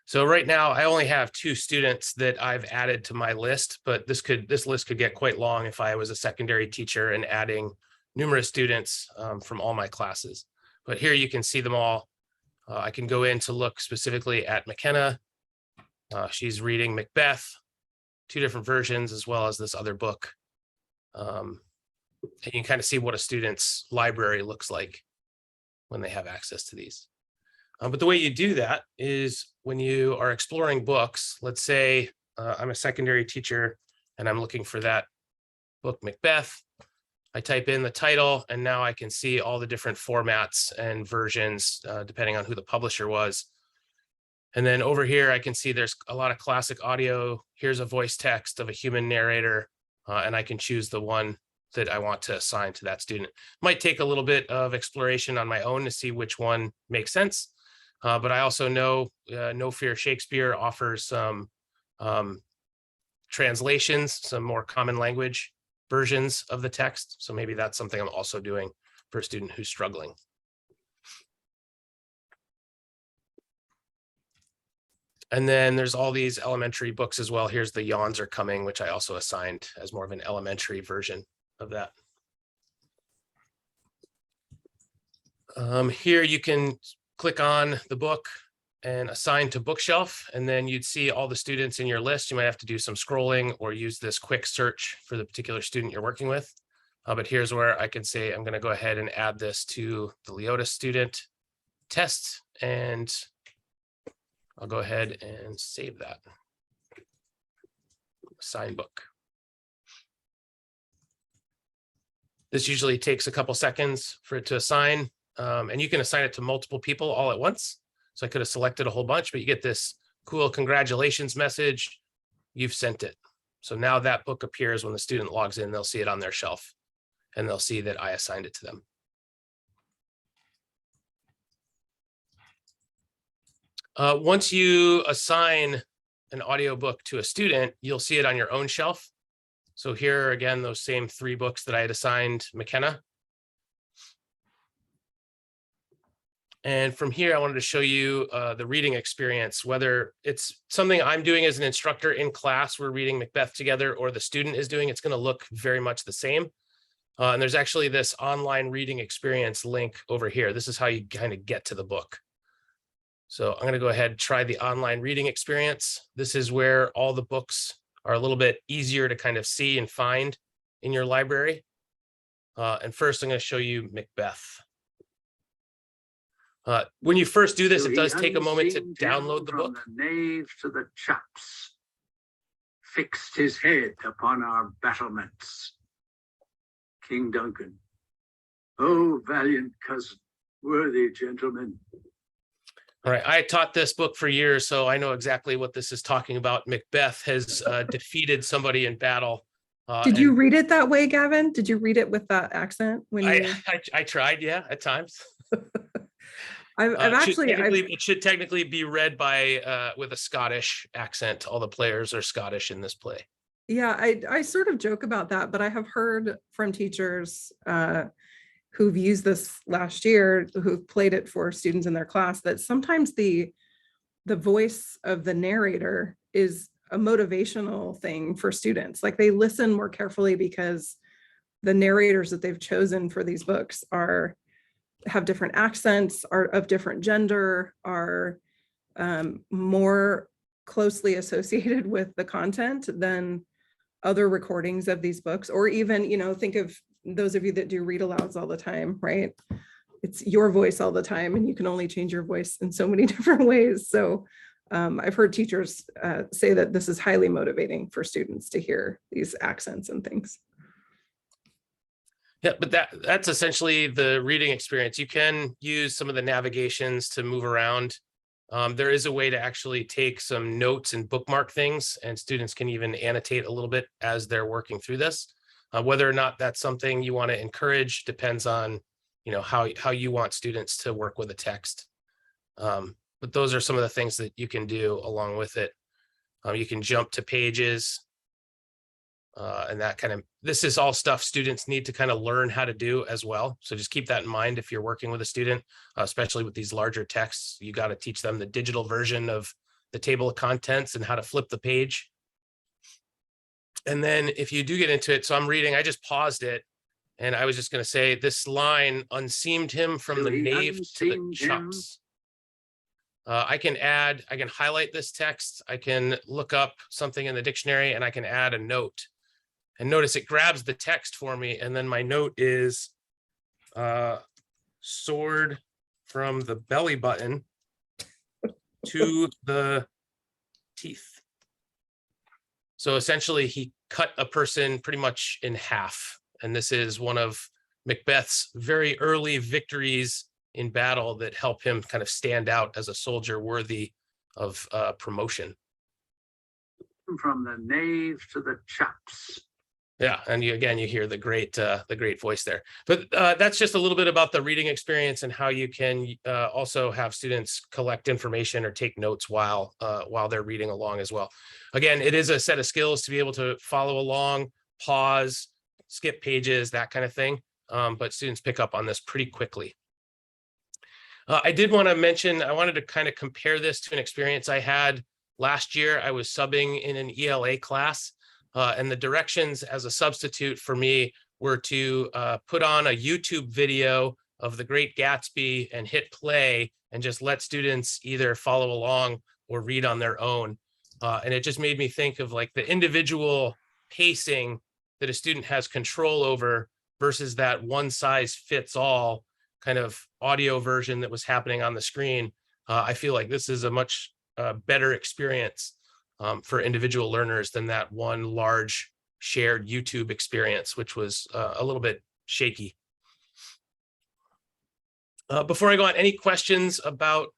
So right now I only have 2 students that I've added to my list, but this list could get quite long if I was a secondary teacher and adding numerous students from all my classes. But here you can see them all. I can go in to look specifically at McKenna. She's reading Macbeth, 2 different versions, as well as this other book. And you can kind of see what a student's library looks like when they have access to these. But the way you do that is when you are exploring books, let's say I'm a secondary teacher and I'm looking for that book, Macbeth. I type in the title and now I can see all the different formats and versions depending on who the publisher was. And then over here, I can see there's a lot of classic audio. Here's a voice text of a human narrator, and I can choose the one that I want to assign to that student. Might take a little bit of exploration on my own to see which one makes sense. But I also know No Fear Shakespeare offers some translations, some more common language versions of the text. So maybe that's something I'm also doing for a student who's struggling. And then there's all these elementary books as well. Here's The Yawns Are Coming, which I also assigned as more of an elementary version of that. Here you can click on the book and assign to bookshelf, and then you'd see all the students in your list. You might have to do some scrolling or use this quick search for the particular student you're working with. But here's where I can say, I'm going to go ahead and add this to the Leota student test, and I'll go ahead and save that. Assign book. This usually takes a couple seconds for it to assign, and you can assign it to multiple people all at once. So I could have selected a whole bunch, but you get this cool congratulations message. You've sent it. So now that book appears when the student logs in, they'll see it on their shelf and they'll see that I assigned it to them. Once you assign an audiobook to a student, you'll see it on your own shelf. So here are, again, those same 3 books that I had assigned McKenna. And from here, I wanted to show you the reading experience, whether it's something I'm doing as an instructor in class, we're reading Macbeth together, or the student is doing, it's going to look very much the same. And there's actually this online reading experience link over here. This is how you kind of get to the book. So I'm going to go ahead and try the online reading experience. This is where all the books are a little bit easier to kind of see and find in your library. And first, I'm going to show you Macbeth. When you first do this, it does take a moment to download the book. From the knave to the chaps, fixed his head upon our battlements. King Duncan, oh valiant cousin, worthy gentlemen. All right, I taught this book for years, so I know exactly what this is talking about. Macbeth has defeated somebody in battle. Did you read it that way, Gavin? Did you read it with that accent? When I tried, yeah, at times. It should technically be read by with a Scottish accent. All the players are Scottish in this play. Yeah, I sort of joke about that, but I have heard from teachers who've used this last year, who've played it for students in their class, that sometimes the voice of the narrator is a motivational thing for students. Like they listen more carefully because the narrators that they've chosen for these books have different accents, are of different gender, are more closely associated with the content than other recordings of these books. Or even, think of those of you that do read alouds all the time, right? It's your voice all the time, and you can only change your voice in so many different ways. So I've heard teachers say that this is highly motivating for students to hear these accents and things. Yeah, but that's essentially the reading experience. You can use some of the navigations to move around. There is a way to actually take some notes and bookmark things, and students can even annotate a little bit as they're working through this. Whether or not that's something you want to encourage depends on, how you want students to work with a text. But those are some of the things that you can do along with it. You can jump to pages. And this is all stuff students need to kind of learn how to do as well. So just keep that in mind if you're working with a student, especially with these larger texts. You got to teach them the digital version of the table of contents and how to flip the page. And then if you do get into it, so I'm reading, I just paused it, and I was just going to say, this line unseamed him from the knave to the chops. I can highlight this text. I can look up something in the dictionary, and I can add a note. And notice it grabs the text for me. And then my note is sword from the belly button to the teeth. So essentially he cut a person pretty much in half. And this is one of Macbeth's very early victories in battle that help him kind of stand out as a soldier worthy of promotion. From the knave to the chops. Yeah, and you hear the great voice there. But that's just a little bit about the reading experience and how you can also have students collect information or take notes while they're reading along as well. Again, it is a set of skills to be able to follow along, pause, skip pages, that kind of thing. But students pick up on this pretty quickly. I did want to mention, I wanted to kind of compare this to an experience I had last year. I was subbing in an ELA class. And the directions as a substitute for me were to put on a YouTube video of The Great Gatsby and hit play and just let students either follow along or read on their own. And it just made me think of like the individual pacing that a student has control over versus that one size fits all kind of audio version that was happening on the screen. I feel like this is a much better experience for individual learners than that one large shared YouTube experience, which was a little bit shaky. Before I go on, any questions about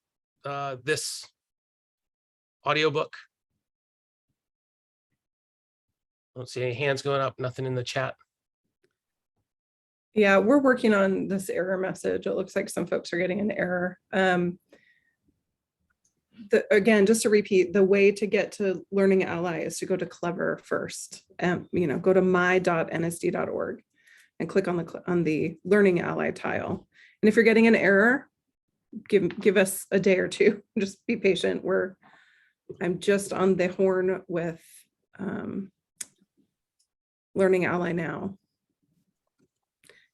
this audiobook? I don't see any hands going up, nothing in the chat. Yeah, we're working on this error message. It looks like some folks are getting an error. Again, just to repeat, the way to get to Learning Ally is to go to Clever first. Go to my.nsd.org and click on the Learning Ally tile. And if you're getting an error, give us a day or two. Just be patient. I'm just on the horn with Learning Ally now.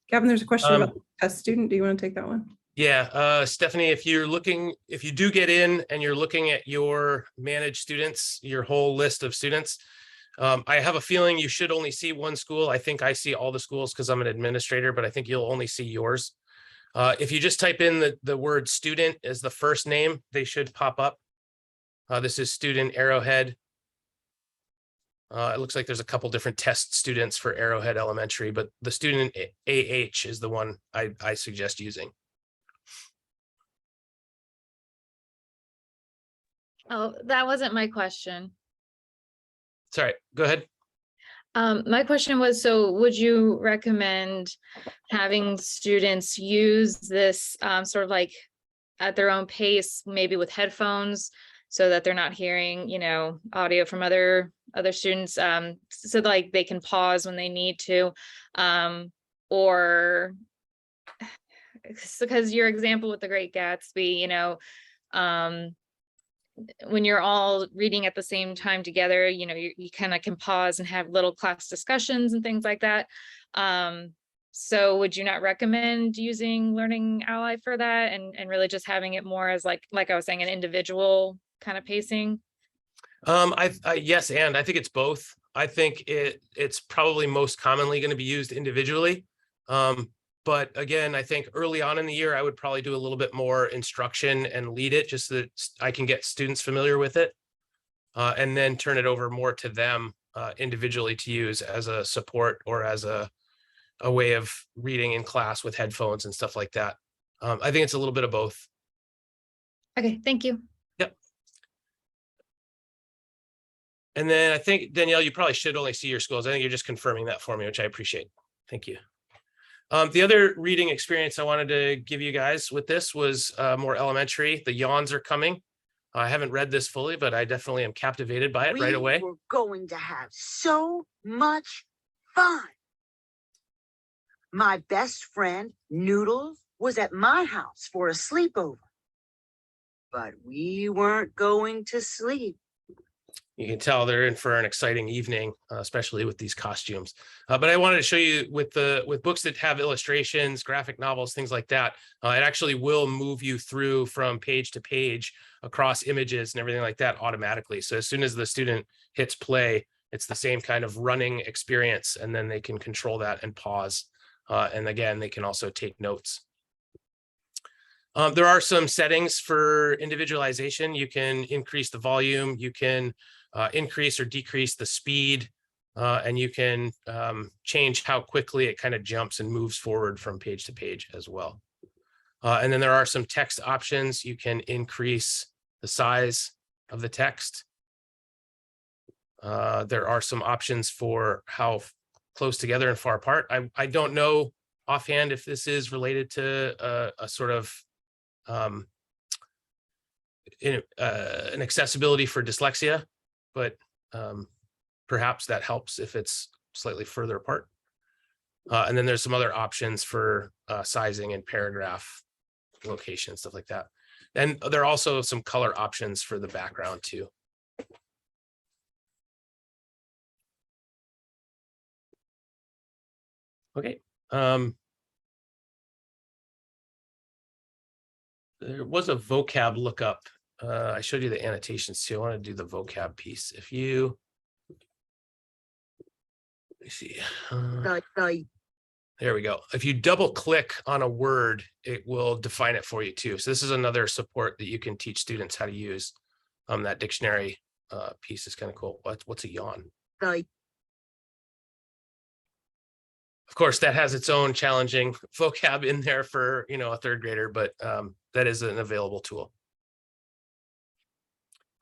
Gavin, there's a question about the test student. Do you want to take that one? Yeah, Stephanie, if you do get in and you're looking at your managed students, your whole list of students, I have a feeling you should only see one school. I think I see all the schools because I'm an administrator, but I think you'll only see yours. If you just type in the word student as the first name, they should pop up. This is student Arrowhead. It looks like there's a couple different test students for Arrowhead Elementary, but the student AH is the one I suggest using. Oh, that wasn't my question. Sorry, go ahead. My question was, so would you recommend having students use this sort of like at their own pace, maybe with headphones, so that they're not hearing, audio from other students, so like they can pause when they need to, or because your example with The Great Gatsby, when you're all reading at the same time together, you kind of can pause and have little class discussions and things like that. So would you not recommend using Learning Ally for that, and really just having it more as like I was saying, an individual kind of pacing? Yes, and I think it's both. I think it's probably most commonly going to be used individually. But again, I think early on in the year, I would probably do a little bit more instruction and lead it just so that I can get students familiar with it, and then turn it over more to them individually to use as a support or as a way of reading in class with headphones and stuff like that. I think it's a little bit of both. Okay, thank you. Yep. And then I think, Danielle, you probably should only see your schools. I think you're just confirming that for me, which I appreciate. Thank you. The other reading experience I wanted to give you guys with this was more elementary. The yawns are coming. I haven't read this fully, but I definitely am captivated by it right away. We're going to have so much fun. My best friend, Noodles, was at my house for a sleepover. But we weren't going to sleep. You can tell they're in for an exciting evening, especially with these costumes. But I wanted to show you with books that have illustrations, graphic novels, things like that. It actually will move you through from page to page across images and everything like that automatically. So as soon as the student hits play, it's the same kind of running experience, and then they can control that and pause. And again, they can also take notes. There are some settings for individualization. You can increase the volume, you can increase or decrease the speed, and you can change how quickly it kind of jumps and moves forward from page to page as well. And then there are some text options. You can increase the size of the text. There are some options for how close together and far apart. I don't know offhand if this is related to a sort of an accessibility for dyslexia, but perhaps that helps if it's slightly further apart. And then there's some other options for sizing and paragraph location, stuff like that. And there are also some color options for the background too. Okay. There was a vocab lookup. I showed you the annotations too. I want to do the vocab piece. If you, let me see. There we go. If you double click on a word, it will define it for you too. So this is another support that you can teach students how to use. That dictionary piece is kind of cool. What's a yawn? Of course, that has its own challenging vocab in there for, a third grader, but that is an available tool.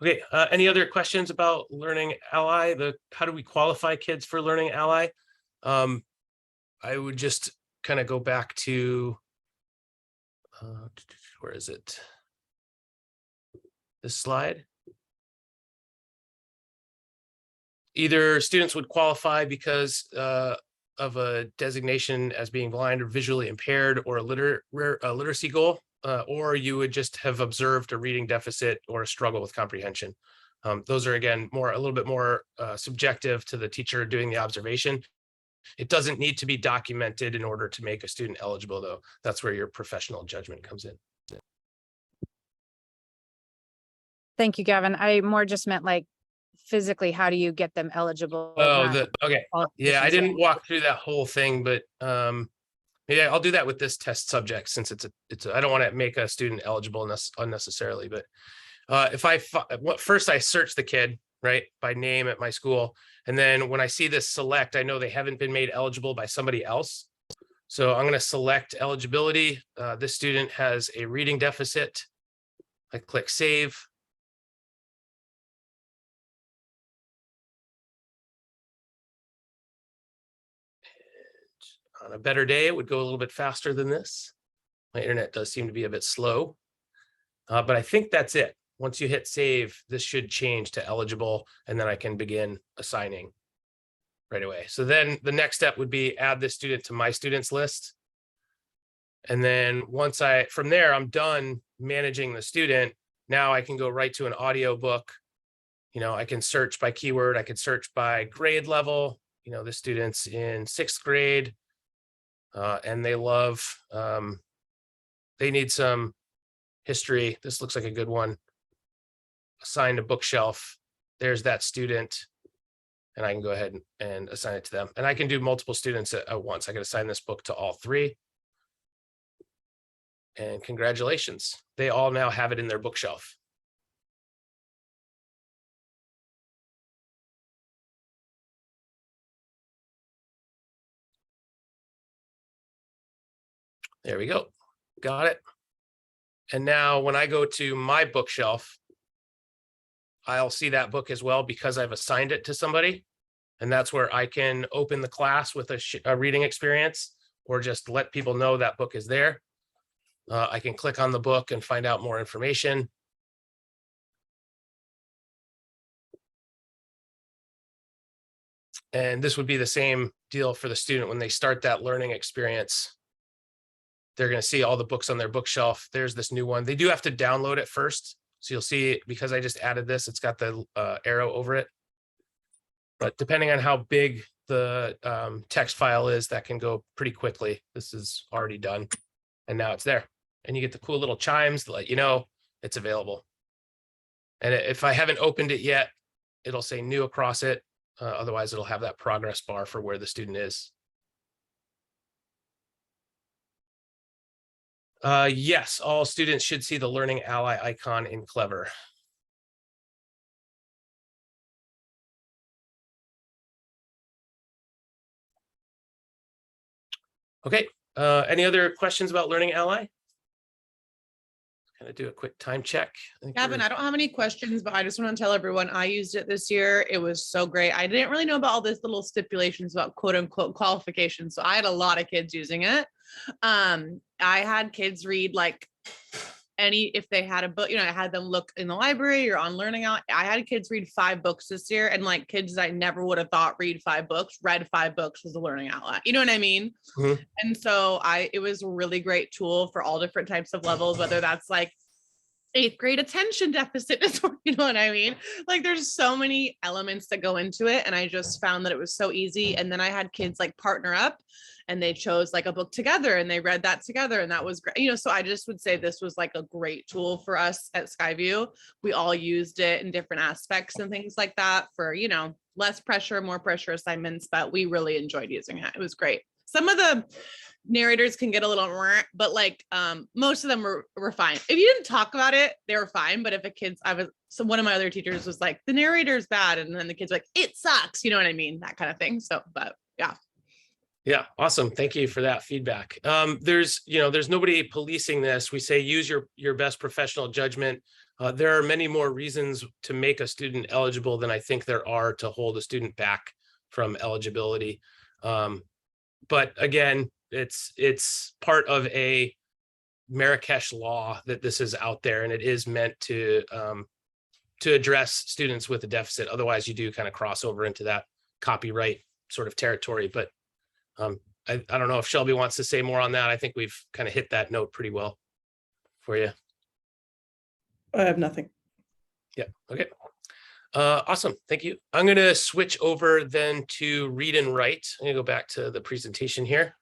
Okay, any other questions about Learning Ally? How do we qualify kids for Learning Ally? I would just kind of go back to, where is it? This slide. Either students would qualify because of a designation as being blind or visually impaired, or a literacy goal, or you would just have observed a reading deficit or a struggle with comprehension. Those are, again, a little bit more subjective to the teacher doing the observation. It doesn't need to be documented in order to make a student eligible, though. That's where your professional judgment comes in. Thank you, Gavin. I more just meant like physically, how do you get them eligible? Oh, okay. Yeah, I didn't walk through that whole thing, but yeah, I'll do that with this test subject, since I don't want to make a student eligible unnecessarily. But first I search the kid, right, by name at my school. And then when I see this select, I know they haven't been made eligible by somebody else. So I'm going to select eligibility. This student has a reading deficit. I click save. On a better day, it would go a little bit faster than this. My internet does seem to be a bit slow, but I think that's it. once you hit save, this should change to eligible, and then I can begin assigning right away. So then the next step would be add this student to my students list. And then from there, I'm done managing the student. Now I can go right to an audiobook. I can search by keyword. I could search by grade level. The student's in 6th grade and they need some history. This looks like a good one. Assigned a bookshelf. There's that student. And I can go ahead and assign it to them. And I can do multiple students at once. I can assign this book to all 3. And congratulations, they all now have it in their bookshelf. There we go. Got it. And now when I go to my bookshelf, I'll see that book as well because I've assigned it to somebody. And that's where I can open the class with a reading experience or just let people know that book is there. I can click on the book and find out more information. And this would be the same deal for the student when they start that learning experience. They're going to see all the books on their bookshelf. There's this new one. They do have to download it first. So you'll see, because I just added this, it's got the arrow over it. But depending on how big the text file is, that can go pretty quickly. This is already done. And now it's there. And you get the cool little chimes to let you know it's available. And if I haven't opened it yet, it'll say new across it. Otherwise, it'll have that progress bar for where the student is. Yes, all students should see the Learning Ally icon in Clever. Okay, any other questions about Learning Ally? Gonna do a quick time check. Gavin, I don't have any questions, but I just want to tell everyone I used it this year. It was so great. I didn't really know about all these little stipulations about quote unquote qualifications. So I had a lot of kids using it. I had kids read like if they had a book, I had them look in the library or on Learning Ally. I had kids read 5 books this year, and like kids I never would have thought read 5 books, read 5 books with the Learning Ally. You know what I mean? Mm-hmm. And so it was a really great tool for all different types of levels, whether that's like 8th grade attention deficit disorder, you know what I mean? Like there's so many elements that go into it. And I just found that it was so easy. And then I had kids like partner up and they chose like a book together and they read that together. And that was great. So I just would say this was like a great tool for us at Skyview. We all used it in different aspects and things like that for, less pressure, more pressure assignments, but we really enjoyed using it. It was great. Some of the narrators can get a little, but like most of them were fine. If you didn't talk about it, they were fine. But if so one of my other teachers was like, the narrator's bad. And then the kids were like, it sucks. You know what I mean? That kind of thing. So, but yeah. Yeah. Awesome. Thank you for that feedback. There's nobody policing this. We say, use your best professional judgment. There are many more reasons to make a student eligible than I think there are to hold a student back from eligibility. But again, it's part of a Marrakesh law that this is out there, and it is meant to address students with a deficit. Otherwise, you do kind of cross over into that copyright sort of territory. But I don't know if Shelby wants to say more on that. I think we've kind of hit that note pretty well for you. I have nothing. Yeah. Okay. Awesome. Thank you. I'm going to switch over then to read and write. I'm going to go back to the presentation here.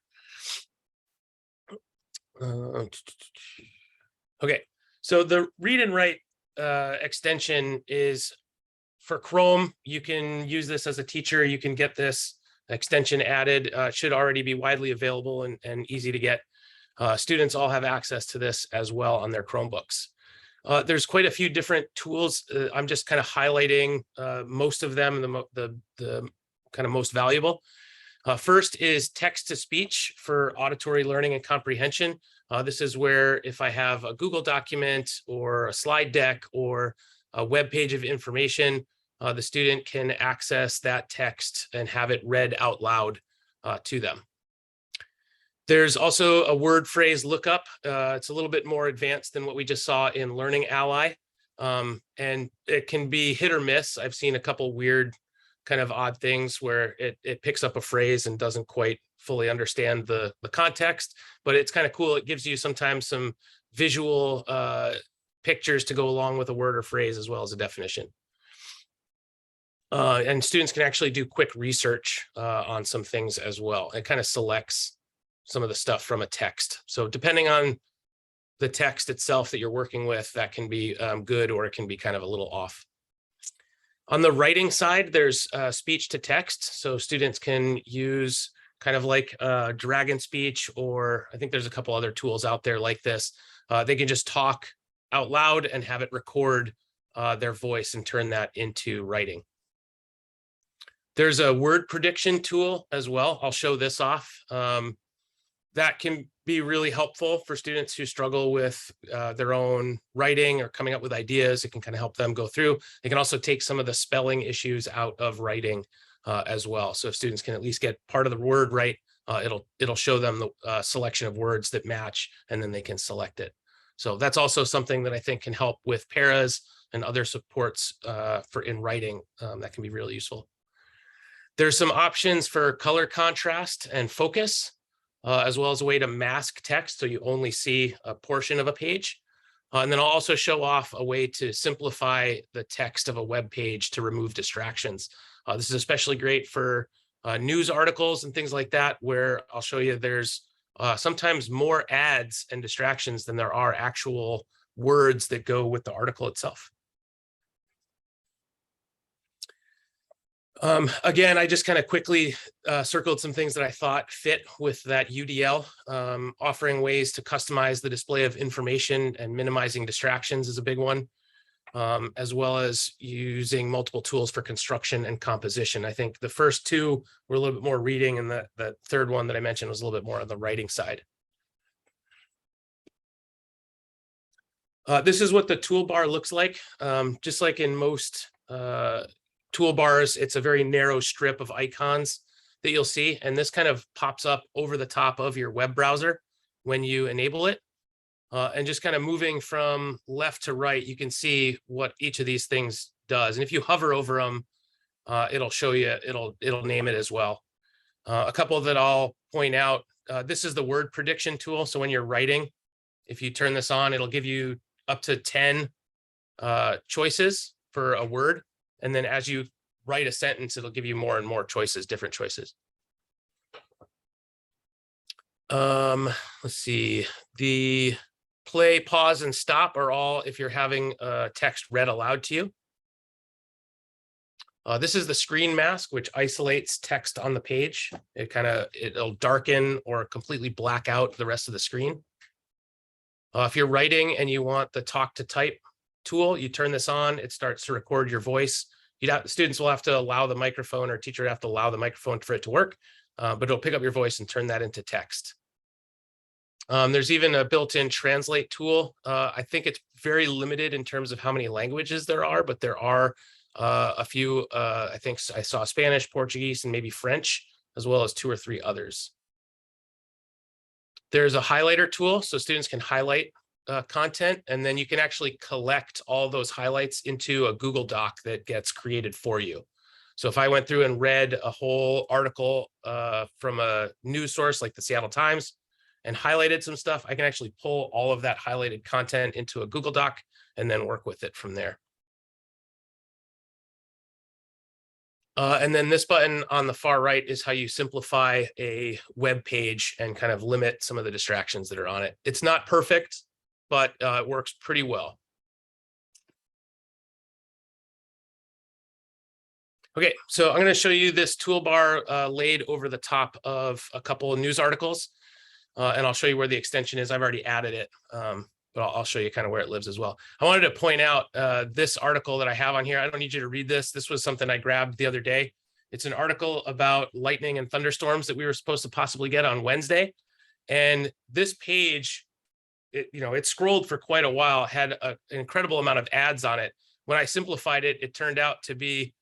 Okay. So the read and write extension is for Chrome. You can use this as a teacher. You can get this extension added. It should already be widely available and easy to get. Students all have access to this as well on their Chromebooks. There's quite a few different tools. I'm just kind of highlighting most of them, the kind of most valuable. First is text-to-speech for auditory learning and comprehension. This is where if I have a Google document or a slide deck or a web page of information, the student can access that text and have it read out loud to them. There's also a word phrase lookup. It's a little bit more advanced than what we just saw in Learning Ally. And it can be hit or miss. I've seen a couple weird kind of odd things where it picks up a phrase and doesn't quite fully understand the context, but it's kind of cool. It gives you sometimes some visual pictures to go along with a word or phrase as well as a definition. And students can actually do quick research on some things as well. It kind of selects some of the stuff from a text. So depending on the text itself that you're working with, that can be good, or it can be kind of a little off. On the writing side, there's speech to text. So students can use kind of like Dragon Speech, or I think there's a couple other tools out there like this. They can just talk out loud and have it record their voice and turn that into writing. There's a word prediction tool as well. I'll show this off. That can be really helpful for students who struggle with their own writing or coming up with ideas. It can kind of help them go through. They can also take some of the spelling issues out of writing as well. So if students can at least get part of the word right, it'll show them the selection of words that match, and then they can select it. So that's also something that I think can help with paras and other supports for in writing that can be really useful. There's some options for color contrast and focus, as well as a way to mask text so you only see a portion of a page. And then I'll also show off a way to simplify the text of a web page to remove distractions. This is especially great for news articles and things like that, where I'll show you there's sometimes more ads and distractions than there are actual words that go with the article itself. Again, I just kind of quickly circled some things that I thought fit with that UDL. Offering ways to customize the display of information and minimizing distractions is a big one, as well as using multiple tools for construction and composition. I think the first two were a little bit more reading, and the third one that I mentioned was a little bit more on the writing side. This is what the toolbar looks like. Just like in most toolbars, it's a very narrow strip of icons that you'll see, and this kind of pops up over the top of your web browser when you enable it. And just kind of moving from left to right, you can see what each of these things does. And if you hover over them, it'll show you, it'll name it as well. A couple that I'll point out, this is the word prediction tool. So when you're writing, if you turn this on, it'll give you up to 10 choices for a word. And then as you write a sentence, it'll give you more and more choices, different choices. Let's see, the play, pause, and stop are all if you're having text read aloud to you. This is the screen mask, which isolates text on the page. It'll darken or completely black out the rest of the screen. If you're writing and you want the talk to type tool, you turn this on, it starts to record your voice. Students will have to allow the microphone, or teacher have to allow the microphone for it to work, but it'll pick up your voice and turn that into text. There's even a built-in translate tool. I think it's very limited in terms of how many languages there are, but there are a few. I think I saw Spanish, Portuguese, and maybe French, as well as 2 or 3 others. There's a highlighter tool, so students can highlight content, and then you can actually collect all those highlights into a Google Doc that gets created for you. So if I went through and read a whole article from a news source like the Seattle Times and highlighted some stuff, I can actually pull all of that highlighted content into a Google Doc and then work with it from there. And then this button on the far right is how you simplify a web page and kind of limit some of the distractions that are on it. It's not perfect, but it works pretty well. Okay, so I'm going to show you this toolbar laid over the top of a couple of news articles, and I'll show you where the extension is. I've already added it, but I'll show you kind of where it lives as well. I wanted to point out this article that I have on here. I don't need you to read this. This was something I grabbed the other day. It's an article about lightning and thunderstorms that we were supposed to possibly get on Wednesday. And this page, it scrolled for quite a while, had an incredible amount of ads on it. When I simplified it, it turned out to be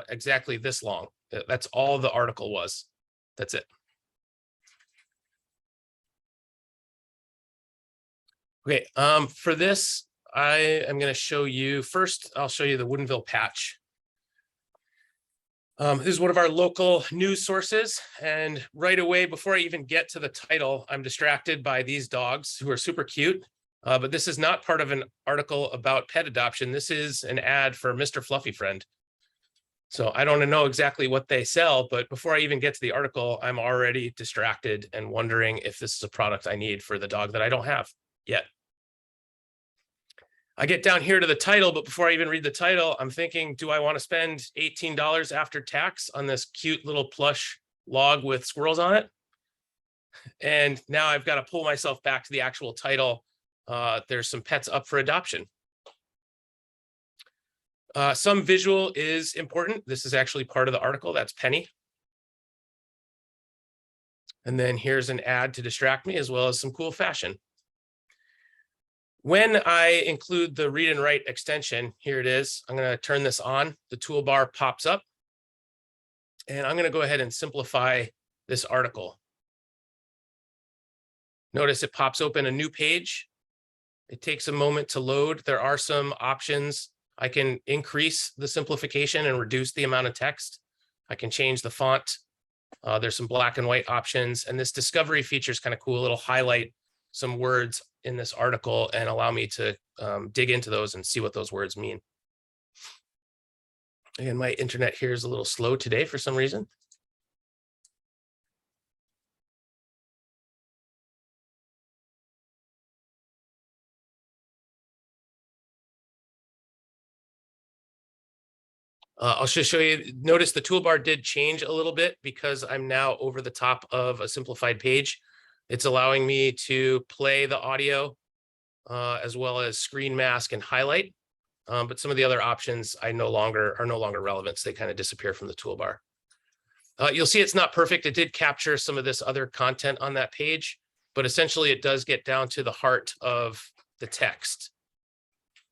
exactly this long. That's all the article was. That's it. Okay, for this, I am going to show you first, I'll show you the Woodinville patch. This is one of our local news sources. And right away, before I even get to the title, I'm distracted by these dogs who are super cute. But this is not part of an article about pet adoption. This is an ad for Mr. Fluffy Friend. So I don't know exactly what they sell, but before I even get to the article, I'm already distracted and wondering if this is a product I need for the dog that I don't have yet. I get down here to the title, but before I even read the title, I'm thinking, do I want to spend $18 after tax on this cute little plush log with squirrels on it? And now I've got to pull myself back to the actual title. There's some pets up for adoption. Some visual is important. This is actually part of the article. That's Penny. And then here's an ad to distract me, as well as some cool fashion. When I include the read and write extension, here it is. I'm going to turn this on. The toolbar pops up. And I'm going to go ahead and simplify this article. Notice it pops open a new page. It takes a moment to load. There are some options. I can increase the simplification and reduce the amount of text. I can change the font. There's some black and white options. And this discovery feature is kind of cool. It'll highlight some words in this article and allow me to dig into those and see what those words mean. Again, my internet here is a little slow today for some reason. I'll just show you, notice the toolbar did change a little bit because I'm now over the top of a simplified page. It's allowing me to play the audio as well as screen mask and highlight. But some of the other options are no longer relevant. So they kind of disappear from the toolbar. You'll see it's not perfect. It did capture some of this other content on that page, but essentially it does get down to the heart of the text.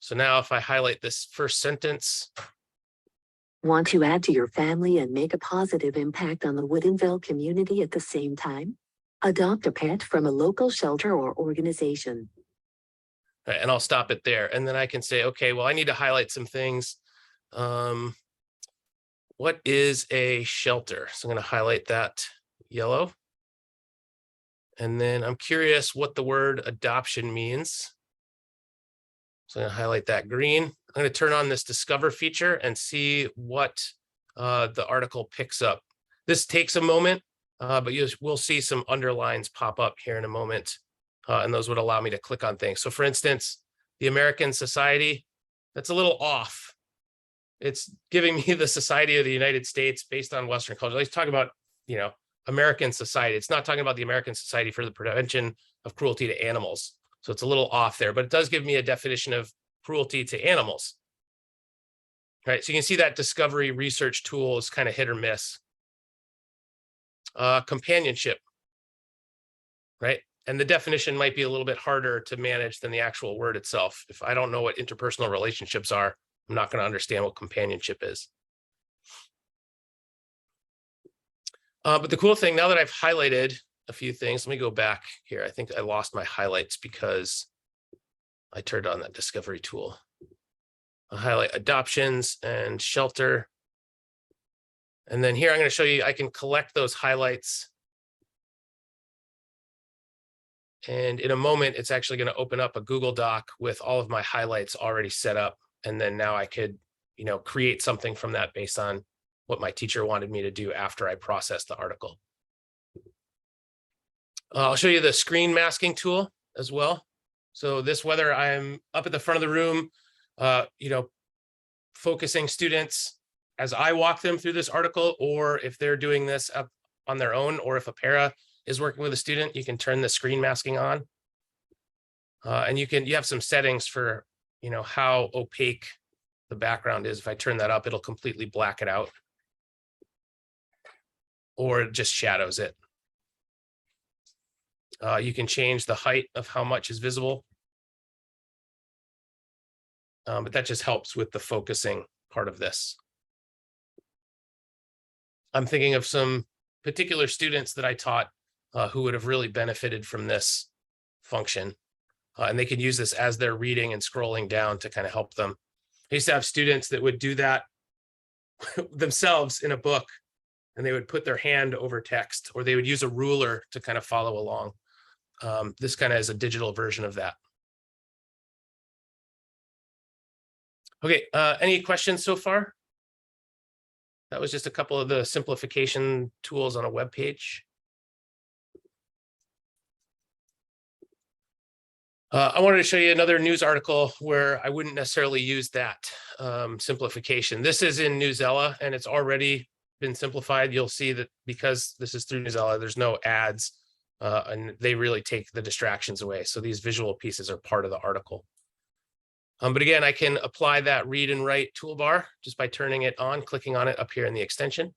So now if I highlight this first sentence. Want to add to your family and make a positive impact on the Woodinville community at the same time? Adopt a pet from a local shelter or organization. And I'll stop it there. And then I can say, okay, well, I need to highlight some things. What is a shelter? So I'm going to highlight that yellow. And then I'm curious what the word adoption means. So I'm going to highlight that green. I'm going to turn on this discover feature and see what the article picks up. This takes a moment, but we'll see some underlines pop up here in a moment. And those would allow me to click on things. So for instance, the American Society, that's a little off. It's giving me the Society of the United States based on Western culture. Let's talk about, American Society. It's not talking about the American Society for the Prevention of Cruelty to Animals. So it's a little off there, but it does give me a definition of cruelty to animals. All right, so you can see that discovery research tool is kind of hit or miss. Companionship, right? And the definition might be a little bit harder to manage than the actual word itself. If I don't know what interpersonal relationships are, I'm not going to understand what companionship is. But the cool thing, now that I've highlighted a few things, let me go back here. I think I lost my highlights because I turned on that discovery tool. I'll highlight adoptions and shelter. And then here I'm going to show you, I can collect those highlights. And in a moment, it's actually going to open up a Google Doc with all of my highlights already set up. And then now I could, create something from that based on what my teacher wanted me to do after I processed the article. I'll show you the screen masking tool as well. So this, whether I'm up at the front of the room, focusing students as I walk them through this article, or if they're doing this up on their own, or if a para is working with a student, you can turn the screen masking on. And you have some settings for, how opaque the background is. If I turn that up, it'll completely black it out. Or it just shadows it. You can change the height of how much is visible. But that just helps with the focusing part of this. I'm thinking of some particular students that I taught who would have really benefited from this function. And they can use this as they're reading and scrolling down to kind of help them. I used to have students that would do that themselves in a book, and they would put their hand over text, or they would use a ruler to kind of follow along. This kind of is a digital version of that. Okay, any questions so far? That was just a couple of the simplification tools on a web page. I wanted to show you another news article where I wouldn't necessarily use that simplification. This is in Newsella, and it's already been simplified. You'll see that because this is through Newsella, there's no ads, and they really take the distractions away. So these visual pieces are part of the article. But again, I can apply that read and write toolbar just by turning it on, clicking on it up here in the extension.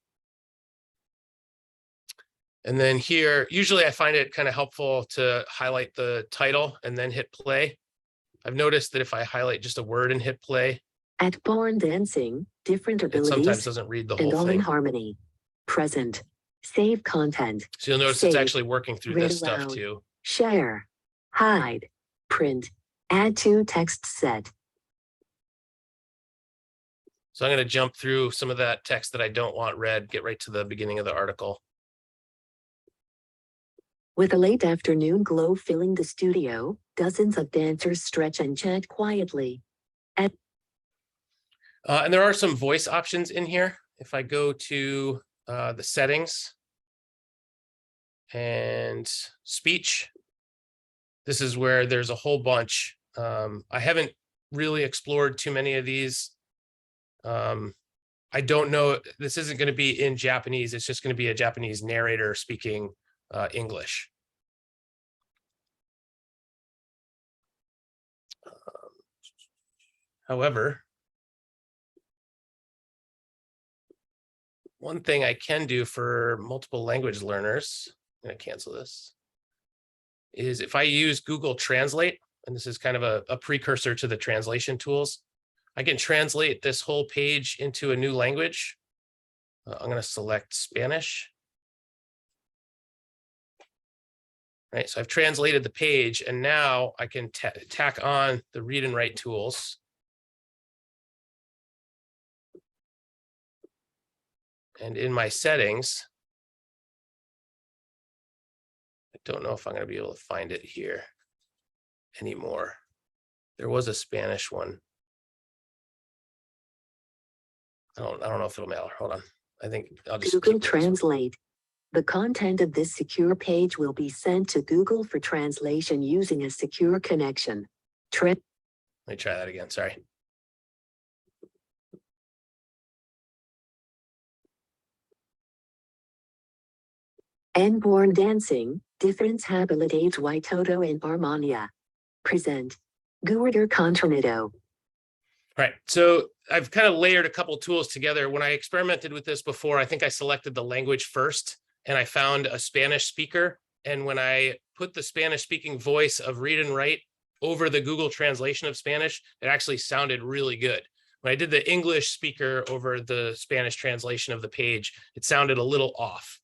And then here, usually I find it kind of helpful to highlight the title and then hit play. I've noticed that if I highlight just a word and hit play, At Born Dancing, different it sometimes abilities doesn't read the and whole all in thing. harmony. Present. Save content. So you'll notice Save. it's actually working through Read this stuff aloud. too. Share. Hide. Print. Add to text set. So I'm going to jump through some of that text that I don't want read, get right to the beginning of the article. With a late afternoon glow filling the studio, dozens of dancers stretch and chat quietly. And there are some voice options in here. If I go to the settings and speech, this is where there's a whole bunch. I haven't really explored too many of these. I don't know, this isn't going to be in Japanese. It's just going to be a Japanese narrator speaking English. However, one thing I can do for multiple language learners, I'm going to cancel this, is if I use Google Translate, and this is kind of a precursor to the translation tools, I can translate this whole page into a new language. I'm going to select Spanish. Right, so I've translated the page, and now I can tack on the read and write tools. And in my settings, I don't know if I'm going to be able to find it here anymore. There was a Spanish one. I don't know if it'll matter. Hold on. I think I'll just Google keep this. Translate. The content of this secure page will be sent to Google for translation using a secure connection. Let me try that again. Sorry. And Born Dancing, difference habilitates Waitoto and Harmonia. Present. Guarder Contranito. Right. So I've kind of layered a couple tools together. When I experimented with this before, I think I selected the language first, and I found a Spanish speaker. And when I put the Spanish speaking voice of read and write over the Google translation of Spanish, it actually sounded really good. When I did the English speaker over the Spanish translation of the page, it sounded a little off.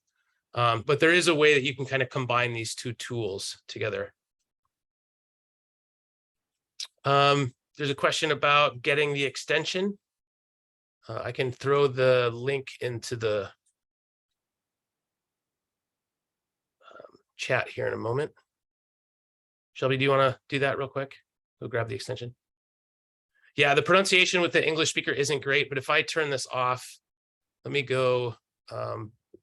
But there is a way that you can kind of combine these two tools together. There's a question about getting the extension. I can throw the link into the chat here in a moment. Shelby, do you want to do that real quick? Go grab the extension. Yeah, the pronunciation with the English speaker isn't great, but if I turn this off, let me go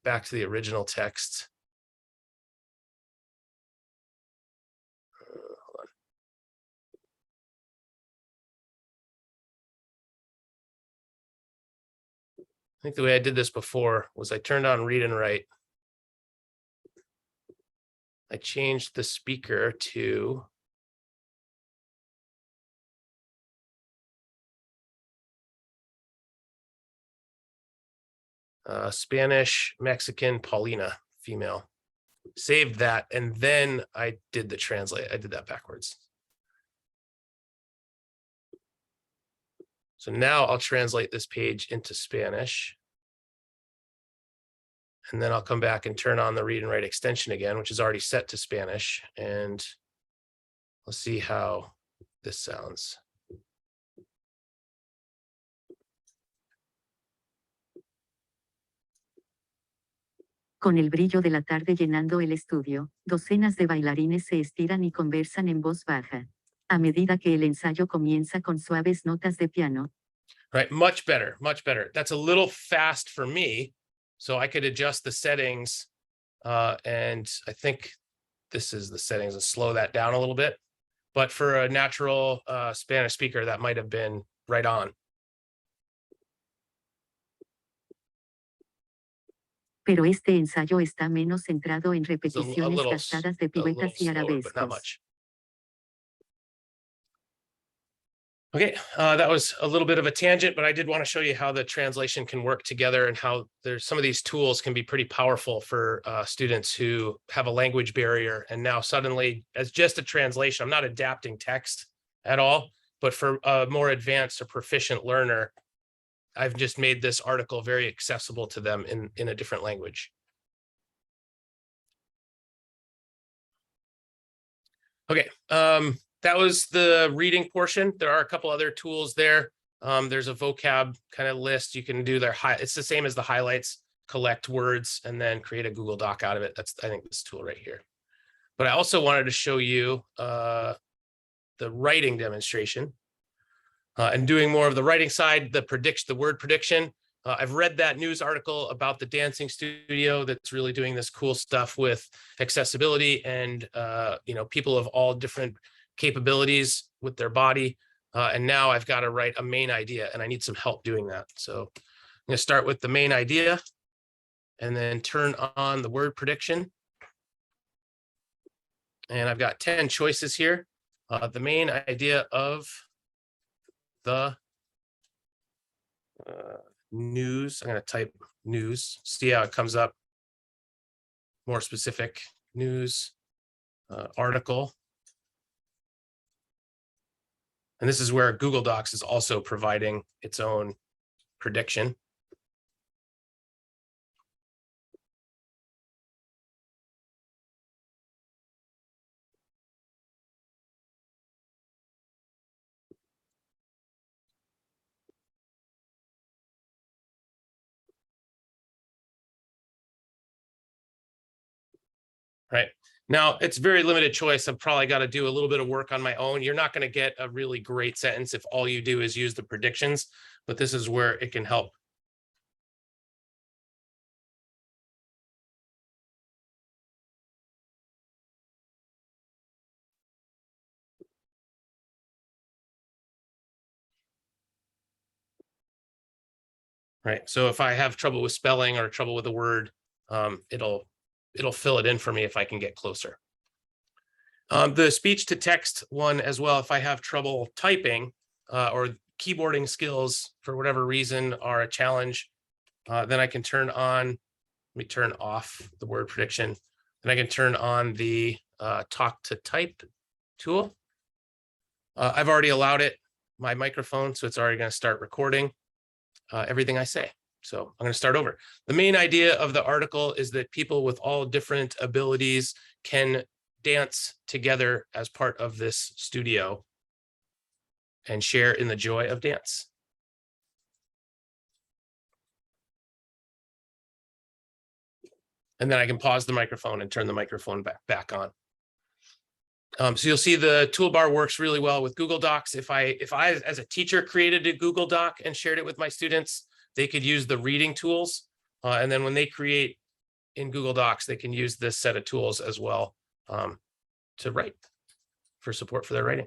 back to the original text. Hold on. I think the way I did this before was I turned on read and write. I changed the speaker to Spanish, Mexican, Paulina, female. Saved that, and then I did the translate. I did that backwards. So now I'll translate this page into Spanish. And then I'll come back and turn on the read and write extension again, which is already set to Spanish. And Let's see how this sounds. Con el brillo de la tarde llenando el estudio, docenas de bailarines se estiran y conversan en voz baja. A medida que el ensayo comienza con suaves notas de piano. Right, much better, much better. That's a little fast for me, so I could adjust the settings. And I think this is the settings and slow that down a little bit. But for a natural Spanish speaker, that might have been right on. Pero este ensayo está menos centrado en It's a repeticiones little, gastadas de a little piruetas y slower, but not arabescos. much. Okay, that was a little bit of a tangent, but I did want to show you how the translation can work together and how there's some of these tools can be pretty powerful for students who have a language barrier. And now suddenly, as just a translation, I'm not adapting text at all, but for a more advanced or proficient learner, I've just made this article very accessible to them in a different language. Okay, that was the reading portion. There are a couple other tools there. There's a vocab kind of list. You can do it's the same as the highlights, collect words, and then create a Google Doc out of it. That's, I think, this tool right here. But I also wanted to show you the writing demonstration. And doing more of the writing side, the word prediction. I've read that news article about the dancing studio that's really doing this cool stuff with accessibility and people of all different capabilities with their body. And now I've got to write a main idea, and I need some help doing that. So I'm going to start with the main idea and then turn on the word prediction. And I've got 10 choices here. The main idea of the news. I'm going to type news, see how it comes up. More specific news article. And this is where Google Docs is also providing its own prediction. Right. Now, it's very limited choice. I've probably got to do a little bit of work on my own. You're not going to get a really great sentence if all you do is use the predictions, but this is where it can help. Right. So if I have trouble with spelling or trouble with a word, it'll fill it in for me if I can get closer. The speech to text one as well, if I have trouble typing or keyboarding skills for whatever reason are a challenge, then I can turn on, let me turn off the word prediction, and I can turn on the talk to type tool. I've already allowed it my microphone, so it's already going to start recording everything I say. So I'm going to start over. The main idea of the article is that people with all different abilities can dance together as part of this studio and share in the joy of dance. And then I can pause the microphone and turn the microphone back on. So you'll see the toolbar works really well with Google Docs. If I, as a teacher, created a Google Doc and shared it with my students, they could use the reading tools. And then when they create in Google Docs, they can use this set of tools as well to write for support for their writing.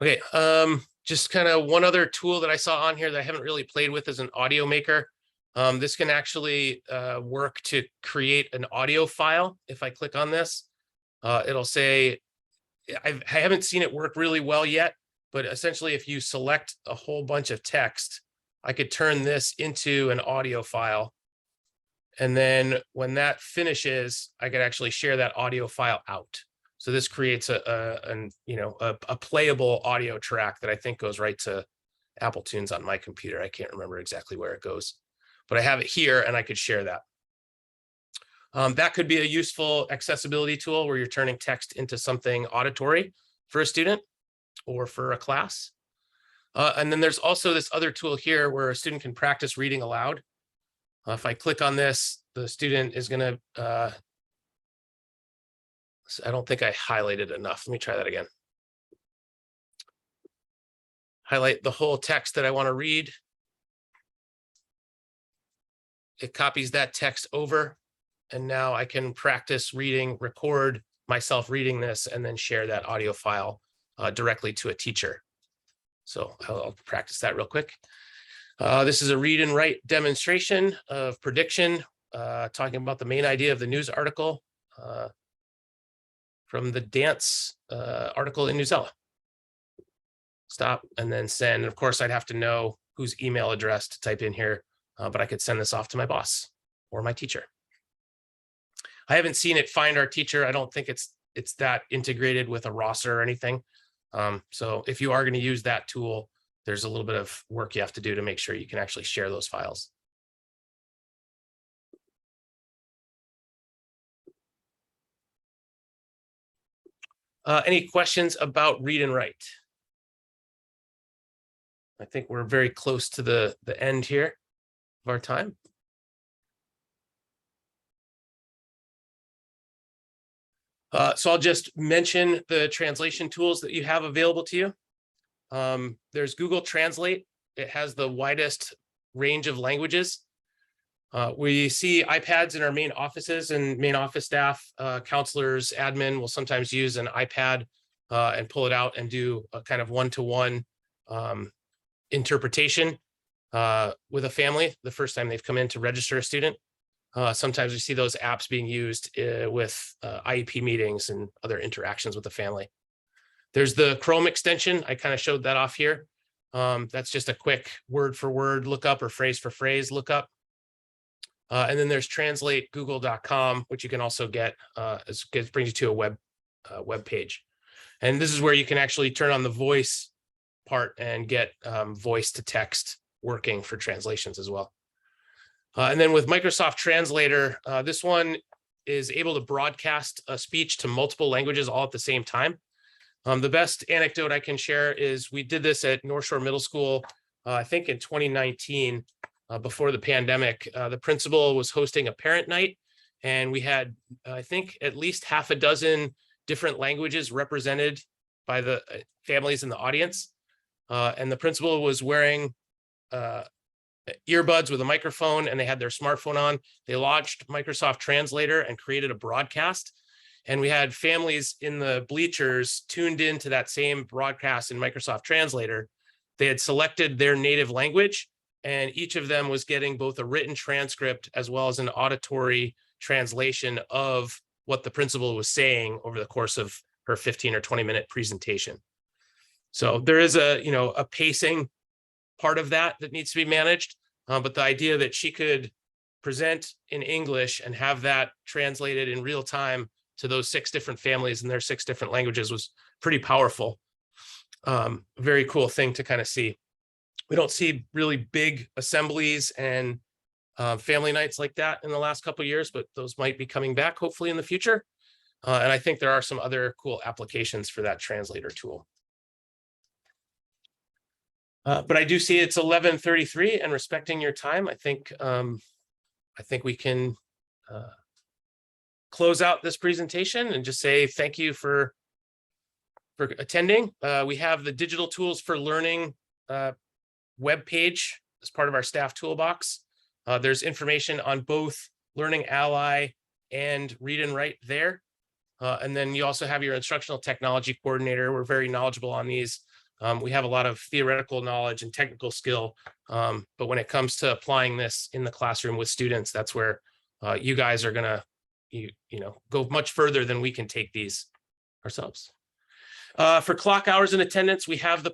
Okay, just kind of one other tool that I saw on here that I haven't really played with is an audio maker. This can actually work to create an audio file. If I click on this, it'll say, I haven't seen it work really well yet, but essentially if you select a whole bunch of text, I could turn this into an audio file. And then when that finishes, I could actually share that audio file out. So this creates a playable audio track that I think goes right to Apple Tunes on my computer. I can't remember exactly where it goes, but I have it here and I could share that. That could be a useful accessibility tool where you're turning text into something auditory for a student or for a class. And then there's also this other tool here where a student can practice reading aloud. If I click on this, the student is going to, I don't think I highlighted enough. Let me try that again. Highlight the whole text that I want to read. It copies that text over, and now I can practice reading, record myself reading this, and then share that audio file directly to a teacher. So I'll practice that real quick. This is a read and write demonstration of prediction, talking about the main idea of the news article from the dance article in Newsella. Stop and then send. Of course, I'd have to know whose email address to type in here, but I could send this off to my boss or my teacher. I haven't seen it find our teacher. I don't think it's that integrated with a roster or anything. So if you are going to use that tool, there's a little bit of work you have to do to make sure you can actually share those files. Any questions about read and write? I think we're very close to the end here of our time. So I'll just mention the translation tools that you have available to you. There's Google Translate. It has the widest range of languages. We see iPads in our main offices, and main office staff, counselors, admin will sometimes use an iPad and pull it out and do a kind of one-to-one interpretation with a family the first time they've come in to register a student. Sometimes we see those apps being used with IEP meetings and other interactions with the family. There's the Chrome extension. I kind of showed that off here. That's just a quick word for word lookup or phrase for phrase lookup. And then there's translategoogle.com, which you can also get. It brings you to a web page. And this is where you can actually turn on the voice part and get voice to text working for translations as well. And then with Microsoft Translator, this one is able to broadcast a speech to multiple languages all at the same time. The best anecdote I can share is we did this at North Shore Middle School, I think in 2019, before the pandemic. The principal was hosting a parent night, and we had, I think, at least half a dozen different languages represented by the families in the audience. And the principal was wearing earbuds with a microphone, and they had their smartphone on. They launched Microsoft Translator and created a broadcast. And we had families in the bleachers tuned into that same broadcast in Microsoft Translator. They had selected their native language, and each of them was getting both a written transcript as well as an auditory translation of what the principal was saying over the course of her 15 or 20-minute presentation. So there is a pacing part of that needs to be managed. But the idea that she could present in English and have that translated in real time to those 6 different families in their 6 different languages was pretty powerful. Very cool thing to kind of see. We don't see really big assemblies and family nights like that in the last couple of years, but those might be coming back hopefully in the future. And I think there are some other cool applications for that translator tool. But I do see it's 11:33, and respecting your time, I think we can close out this presentation and just say thank you for attending. We have the digital tools for learning web page as part of our staff toolbox. There's information on both Learning Ally and Read and Write there. And then you also have your instructional technology coordinator. We're very knowledgeable on these. We have a lot of theoretical knowledge and technical skill, but when it comes to applying this in the classroom with students, that's where you guys are gonna, go much further than we can take these ourselves. For clock hours in attendance, we have the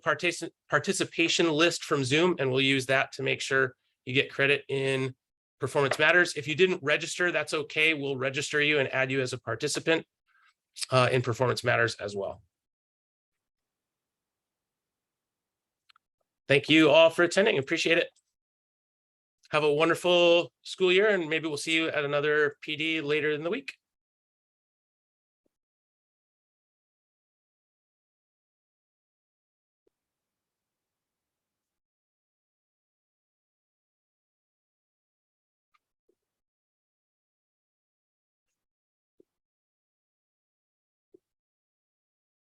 participation list from Zoom, and we'll use that to make sure you get credit in Performance Matters. If you didn't register, that's okay. We'll register you and add you as a participant in Performance Matters as well. Thank you all for attending. Appreciate it. Have a wonderful school year, and maybe we'll see you at another PD later in the week.